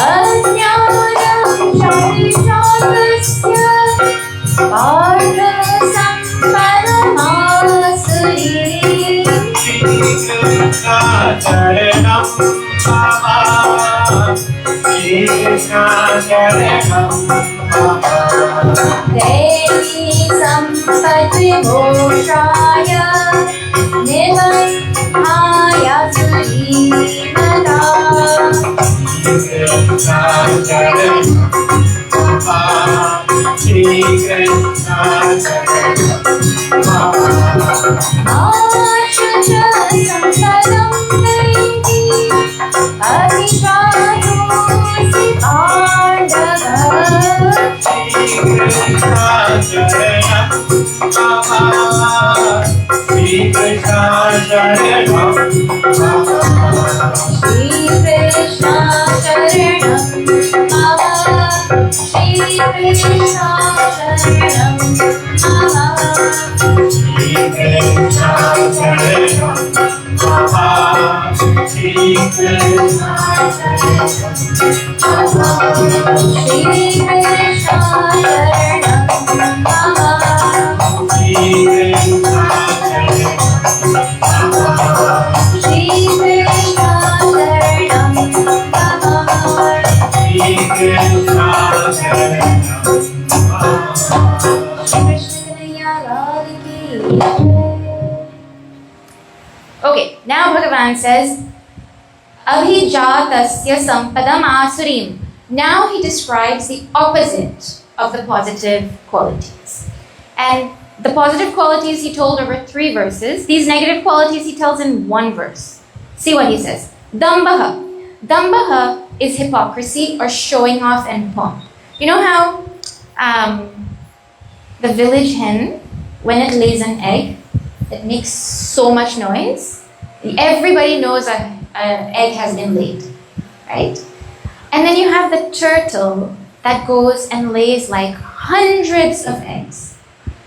A: Ajnanam Shaitanam
B: Krishna Charanam Mama Shri Krishna Charanam Mama
A: Devi Sampati Bhoshaya Nivaya Surimata
B: Krishna Charanam Mama Shri Krishna Charanam Mama
A: Ashucha Sampadam Devi Adishvayosi Pandava
B: Krishna Charanam Mama Shri Krishna Charanam Mama
A: Shri Krishna Charanam Mama Shri Krishna Charanam Mama
B: Shri Krishna Charanam Mama Shri Krishna Charanam Mama
A: Shri Krishna Charanam Mama
B: Shri Krishna Charanam Mama
A: Shri Krishna Charanam Mama
B: Shri Krishna Charanam
A: Okay, now Bhagavan says, Abhijatasya sampadam asurim. Now he describes the opposite of the positive qualities. And the positive qualities he told over 3 verses. These negative qualities he tells in 1 verse. See what he says. Dambaha. Dambaha is hypocrisy or showing off and pomp. You know how the village hen, when it lays an egg, it makes so much noise. Everybody knows an egg has been laid, right? And then you have the turtle that goes and lays like hundreds of eggs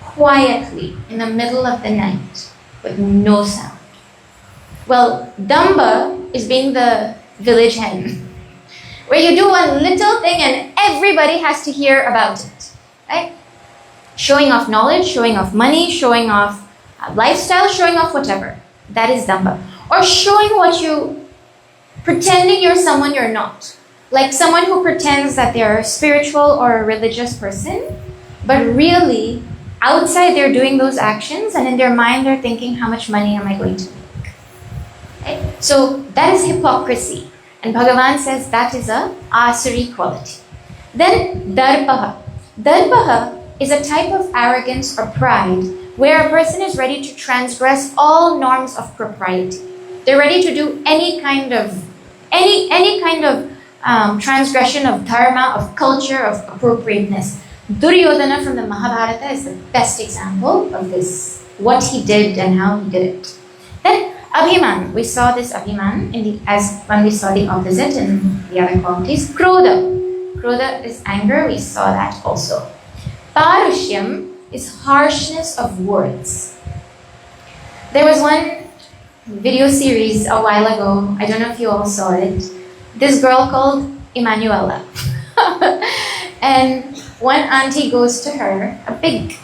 A: quietly in the middle of the night with no sound. Well, Damba is being the village hen, where you do one little thing and everybody has to hear about it, right? Showing off knowledge, showing off money, showing off lifestyle, showing off whatever. That is Damba. Or showing pretending you're someone you're not. Like someone who pretends that they're a spiritual or a religious person, but really, outside they're doing those actions and in their mind they're thinking, how much money am I going to make? Right? So that is hypocrisy. And Bhagavan says that is a asuri quality. Then darpaha. Darpaha is a type of arrogance or pride where a person is ready to transgress all norms of propriety. They're ready to do any kind of transgression of dharma, of culture, of appropriateness. Duryodhana from the Mahabharata is the best example of this, what he did and how he did it. Then Abhiman, we saw this Abhiman as when we saw the opposite in the other qualities. Krodha. Krodha is anger, we saw that also. Parushyam is harshness of words. There was one video series a while ago, I don't know if you all saw it. This girl called Emanuela. And one auntie goes to her, a big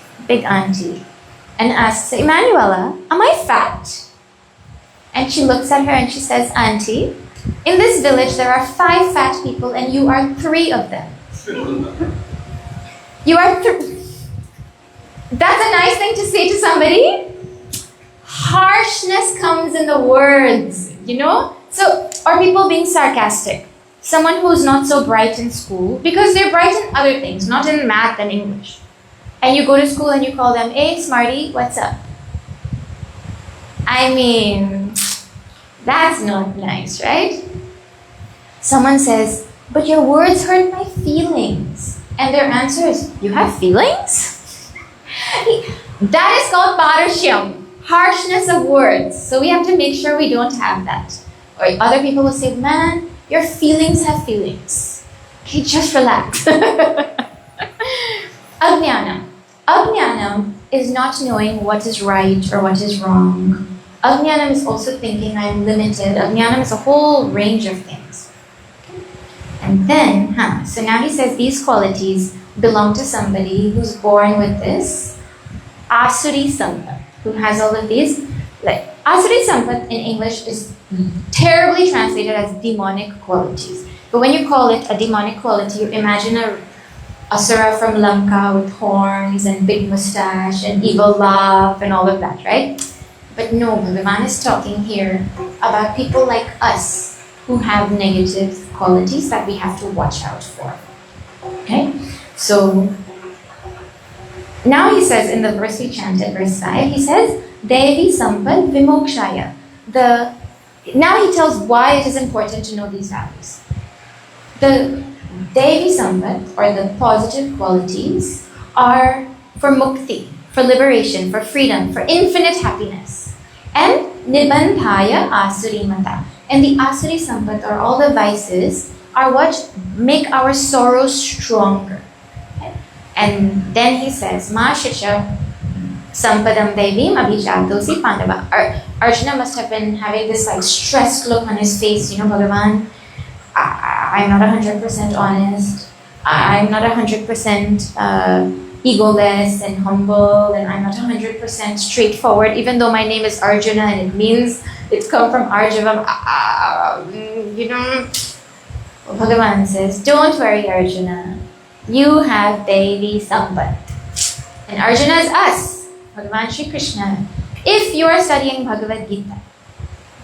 A: auntie, and asks, Emanuela, am I fat? And she looks at her and she says, Auntie, in this village there are 5 fat people and you are 3 of them. You are That's a nice thing to say to somebody. Harshness comes in the words, you know? So, or people being sarcastic. Someone who's not so bright in school, because they're bright in other things, not in math and English. And you go to school and you call them, hey, smarty, what's up? I mean, that's not nice, right? Someone says, but your words hurt my feelings. And their answer is, you have feelings? That is called parushyam, harshness of words. So we have to make sure we don't have that. Or other people will say, man, your feelings have feelings. Okay, just relax. Ajnana. Ajnana is not knowing what is right or what is wrong. Ajnana is also thinking I'm limited. Ajnana is a whole range of things. And then, so now he says these qualities belong to somebody who's born with this Asuri Sangha, who has all of these. Like, Asuri Sampat in English is terribly translated as demonic qualities. But when you call it a demonic quality, you imagine a Asura from Lanka with horns and big mustache and evil laugh and all of that, right? But no, Bhagavan is talking here about people like us who have negative qualities that we have to watch out for. Okay? So, now he says in the verse we chanted, verse 5, he says, Devi Sampad Vimokshaya. Now he tells why it is important to know these values. The Devi Sampad, or the positive qualities, are for mukti, for liberation, for freedom, for infinite happiness. And Nibandhaya Asuri Mata. And the Asuri Sampad, or all the vices, are what make our sorrow stronger. And then he says, Ma Shisha Sampadam Devim Abhijatosi Pandava. Arjuna must have been having this like stressed look on his face, Bhagavan, I'm not 100% honest, I'm not 100% egoless and humble, and I'm not 100% straightforward, even though my name is Arjuna and it means it's come from Arjavam. Bhagavan says, don't worry, Arjuna. You have Devi Sampat. And Arjuna is us, Bhagavan Shri Krishna. If you are studying Bhagavad Gita,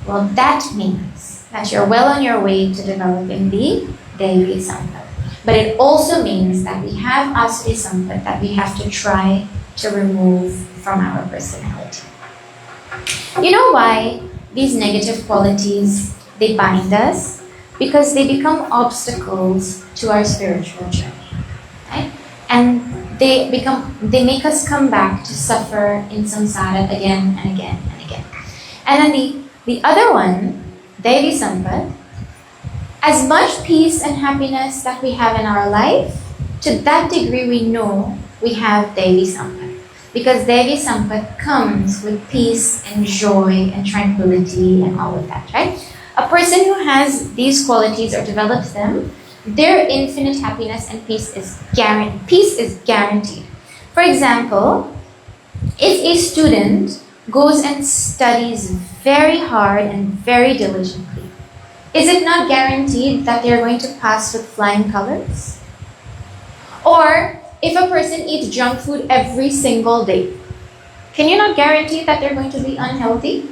A: well, that means that you're well on your way to developing the Devi Sampat. But it also means that we have Asuri Sampat that we have to try to remove from our personality. You know why these negative qualities, they bind us? Because they become obstacles to our spiritual journey. Right? And they make us come back to suffer in samsara again and again and again. And then the other one, Devi Sampat, as much peace and happiness that we have in our life, to that degree we know we have Devi Sampat. Because Devi Sampat comes with peace and joy and tranquility and all of that, right? A person who has these qualities or develops them, their infinite happiness and peace is guaranteed. For example, if a student goes and studies very hard and very diligently, is it not guaranteed that they're going to pass with flying colors? Or if a person eats junk food every single day, can you not guarantee that they're going to be unhealthy?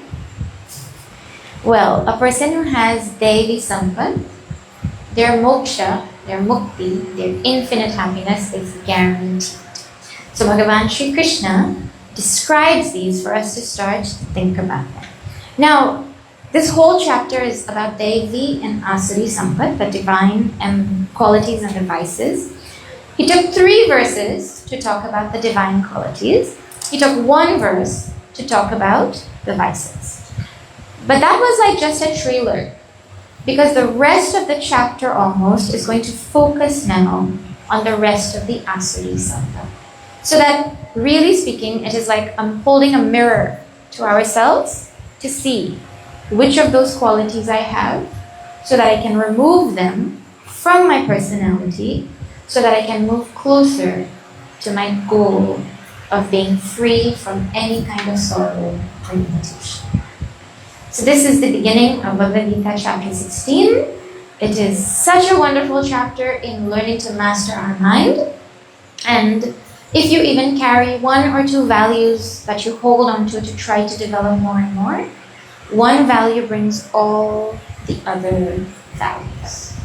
A: Well, a person who has Devi Sampat, their moksha, their mukti, their infinite happiness is guaranteed. So Bhagavan Shri Krishna describes these for us to start to think about them. Now, this whole chapter is about Devi and Asuri Sampat, the divine qualities and the vices. He took 3 verses to talk about the divine qualities. He took 1 verse to talk about the vices. But that was like just a trailer, because the rest of the chapter almost is going to focus now on the rest of the Asuri Sampat. So that, really speaking, it is like I'm holding a mirror to ourselves to see which of those qualities I have, so that I can remove them from my personality, so that I can move closer to my goal of being free from any kind of sorrow or limitation. So this is the beginning of Bhagavad Gita chapter 16. It is such a wonderful chapter in learning to master our mind. And if you even carry 1 or 2 values that you hold on to try to develop more and more, 1 value brings all the other values.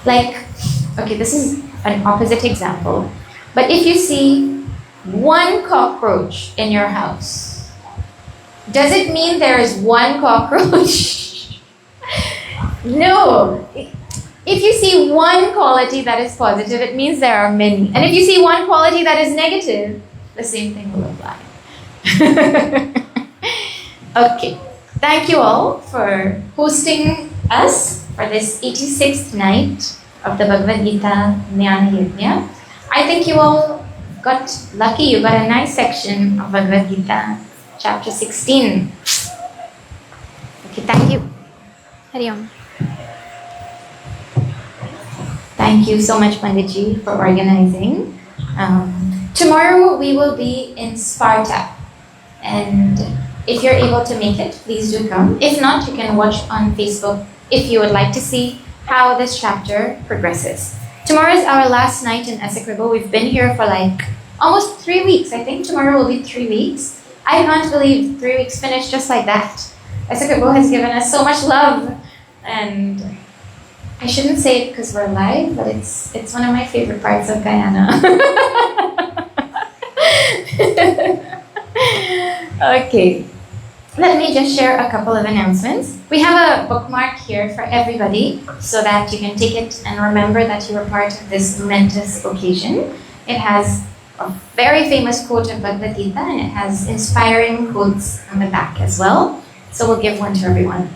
A: Okay, this is an opposite example. But if you see 1 cockroach in your house, does it mean there is 1 cockroach? No. If you see 1 quality that is positive, it means there are many. And if you see 1 quality that is negative, the same thing will apply. Okay. Thank you all for hosting us for this 86th night of the Bhagavad Gita Jnana Yajna. I think you all got lucky. You got a nice section of Bhagavad Gita chapter 16. Okay, thank you. Hari Om. Thank you so much, Panditji, for organizing. Tomorrow we will be in Sparta. And If you're able to make it, please do come. If not, you can watch on Facebook if you would like to see how this chapter progresses. Tomorrow is our last night in Essequibo. We've been here for like almost 3 weeks. I think tomorrow will be 3 weeks. I can't believe 3 weeks finished just like that. Essequibo has given us so much love, and I shouldn't say it because we're live, but it's one of my favorite parts of Guyana. Okay, let me just share a couple of announcements. We have a bookmark here for everybody so that you can take it and remember that you were part of this momentous occasion. It has a very famous quote of Bhagavad Gita, and it has inspiring quotes on the back as well. So we'll give one to everyone.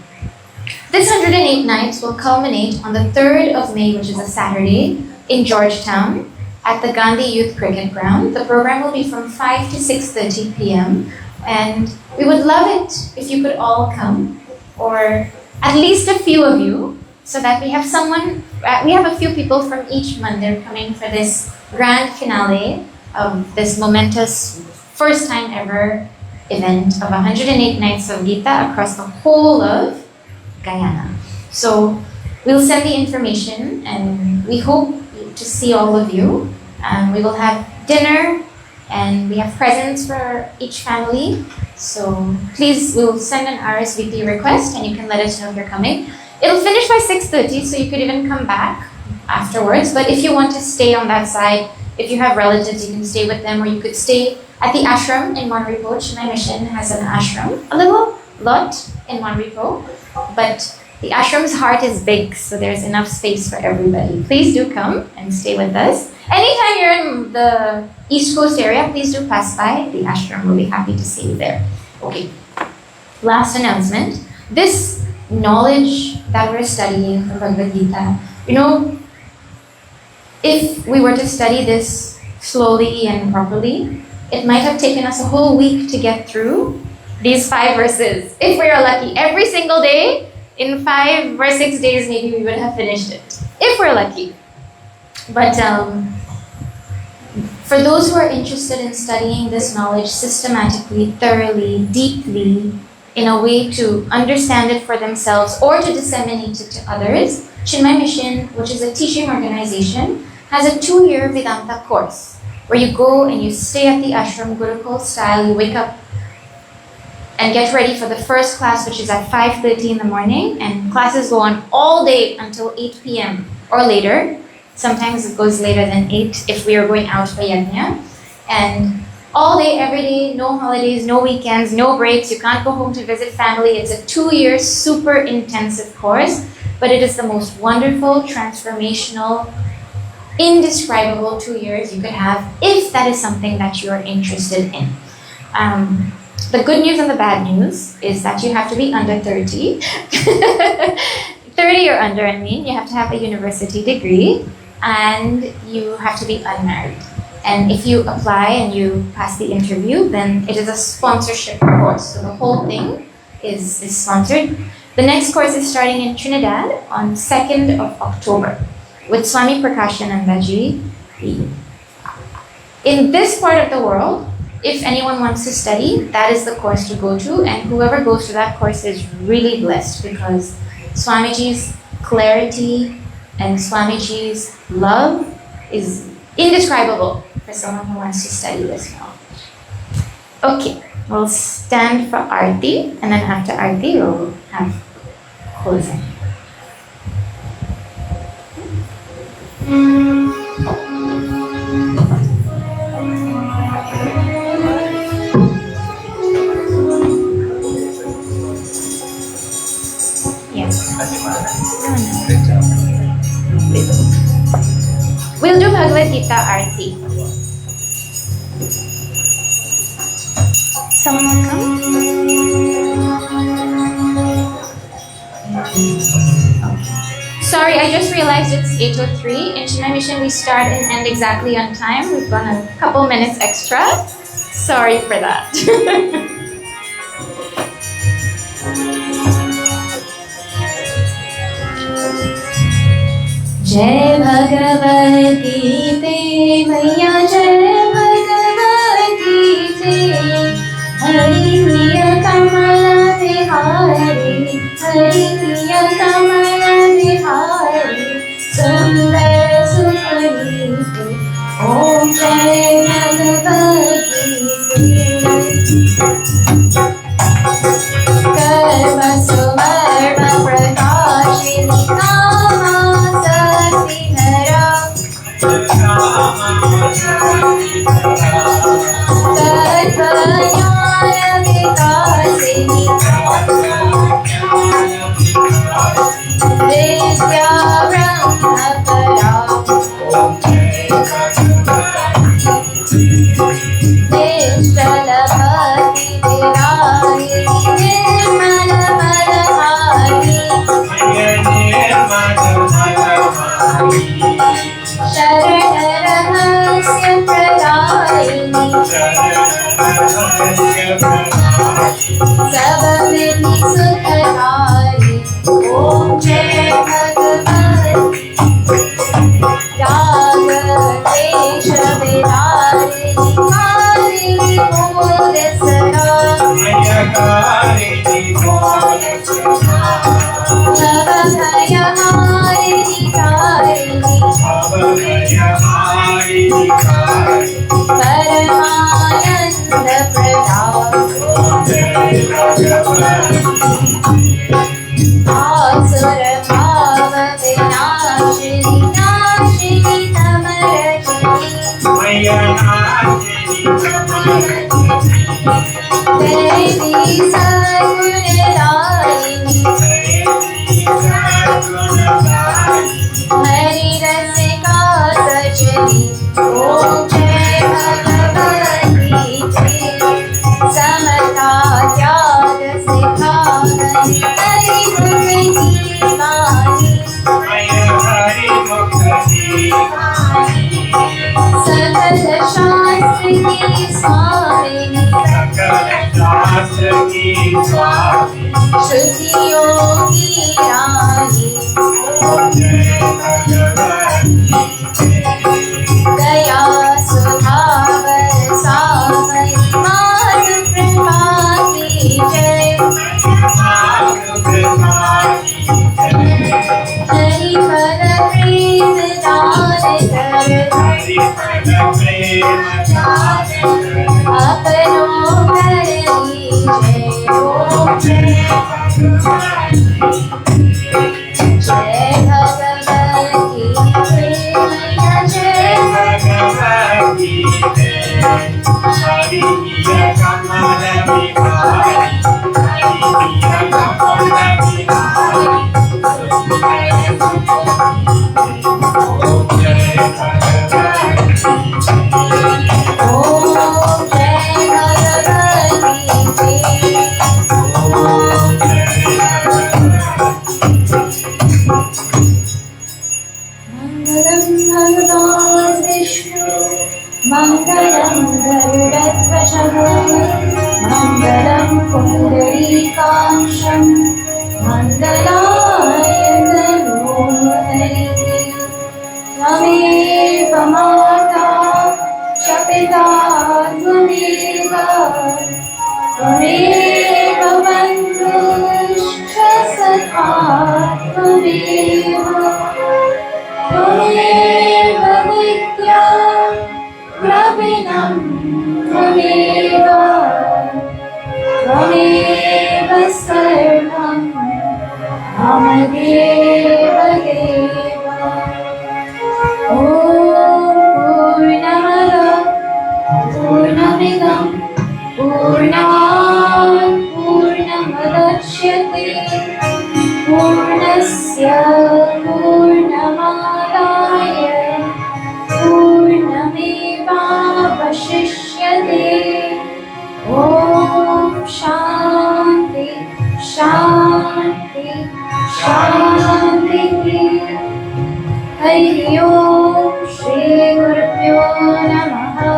A: This 108 nights will culminate on the 3rd of May, which is a Saturday, in Georgetown at the Gandhi Youth Cricket Ground. The program will be from 5 to 6:30 p.m. And we would love it if you could all come, or at least a few of you, so that we have someone, we have a few people from each mandir coming for this grand finale of this momentous first time ever event of 108 nights of Gita across the whole of Guyana. So we'll send the information, and we hope to see all of you. We will have dinner, and we have presents for each family. So please, we'll send an RSVP request, and you can let us know if you're coming. It'll finish by 6:30, so you could even come back afterwards. But if you want to stay on that side, if you have relatives, you can stay with them, or you could stay at the ashram in Monrepo. My mission has an ashram, a little lot in Monrepo, but the ashram's heart is big, so there's enough space for everybody. Please do come and stay with us. Anytime you're in the East Coast area, please do pass by the ashram. We'll be happy to see you there. Okay, last announcement. This knowledge that we're studying from Bhagavad Gita, if we were to study this slowly and properly, it might have taken us a whole week to get through these 5 verses. If we are lucky, every single day, in 5 or 6 days, maybe we would have finished it. If we're lucky. But for those who are interested in studying this knowledge systematically, thoroughly, deeply, in a way to understand it for themselves or to disseminate it to others, Chinmay Mission, which is a teaching organization, has a 2-year Vedanta course where you go and you stay at the ashram, Gurukul style. You wake up and get ready for the first class, which is at 5:30 in the morning, and classes go on all day until 8 p.m. or later. Sometimes it goes later than 8 if we are going out for yajna. And all day, every day, no holidays, no weekends, no breaks. You can't go home to visit family. It's a 2-year super intensive course, but it is the most wonderful, transformational, indescribable 2 years you could have if that is something that you are interested in. The good news and the bad news is that you have to be under 30. 30 or under, you have to have a university degree, and you have to be unmarried. And if you apply and you pass the interview, then it is a sponsorship course. So the whole thing is sponsored. The next course is starting in Trinidad on 2nd of October with Swami Prakashanandaji. In this part of the world, if anyone wants to study, that is the course to go to, and whoever goes to that course is really blessed, because Swamiji's clarity and Swamiji's love is indescribable for someone who wants to study this knowledge. Okay, we'll stand for Aarti, and then after Aarti, we'll have closing. We'll do Bhagavad Gita Aarti. Someone will come? Sorry, I just realized it's 8:03. In Chinmay Mission, we start and end exactly on time. We've gone a couple minutes extra. Sorry for that. Jai Bhagavad Gita, Maiya Jai Bhagavad Gita, Hari Priya Kamala Vihari, Hari Priya Kamala Vihari, Sundar Sukari, Om Jai Bhagavad Gita. Karma Suvarma Prakashini Kama Sati Nara, Tatvajnana Vikasini Vidya Brahma Para, Nishchala Bhakti Virari, Nirmala Madhari, Sharana Rahasya Pradayini, Sabamiti Sukharari, Om Jai Bhagavad Raga Kesha Vidarini, Karini Bodhisara, Bhavaya Harini Tarini, Paramananda Pradha, Asura Bhava Vinashini, Nashini Tamarajini, Devi Sargunadayini, Hari Rasika Sajani, Om Jai Bhagavad Gita, Samatha Tyaga Sikhani, Hari Mukti Sakala Shastri Ki Swamini, Shruti Yogi Rani, Daya Sudhava Savai, Madhu Kripa Ki Jai, Hari Pada Preet Daan Apno Kar Lijai, Om Jai Bhagavad Gita, Jai Om Jai Bhagavad Mangalam Bhagavan Vishnu, Mangalam Garudatvajah, Mangalam Pundarikaksham, Mangalayatano Hari, Tvameva Mata Shapita Tvameva, Tvameva Bandhushcha Sakha Tvameva, Tvameva Vidya Pravinam Tvameva, Tvameva Sarvam Mama Deva Deva. Om Purnamada Purnamidam Purnat Purnamadachyate Purnasya Purnamadaya Purnamevavashishyate. Om Shanti Shanti Shanti. Hari Om Shri Gurubhyo Namaha.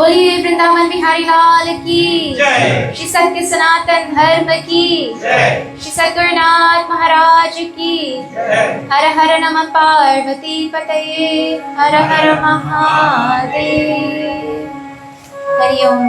A: बोलिए वृंदावन बिहारी लाल की
B: जय।
A: श्री सत्य सनातन धर्म की
B: जय।
A: श्री सद्गुरुनाथ महाराज की
B: जय।
A: हर हर नमः पार्वती पतये हर हर महादेव हरि ओम।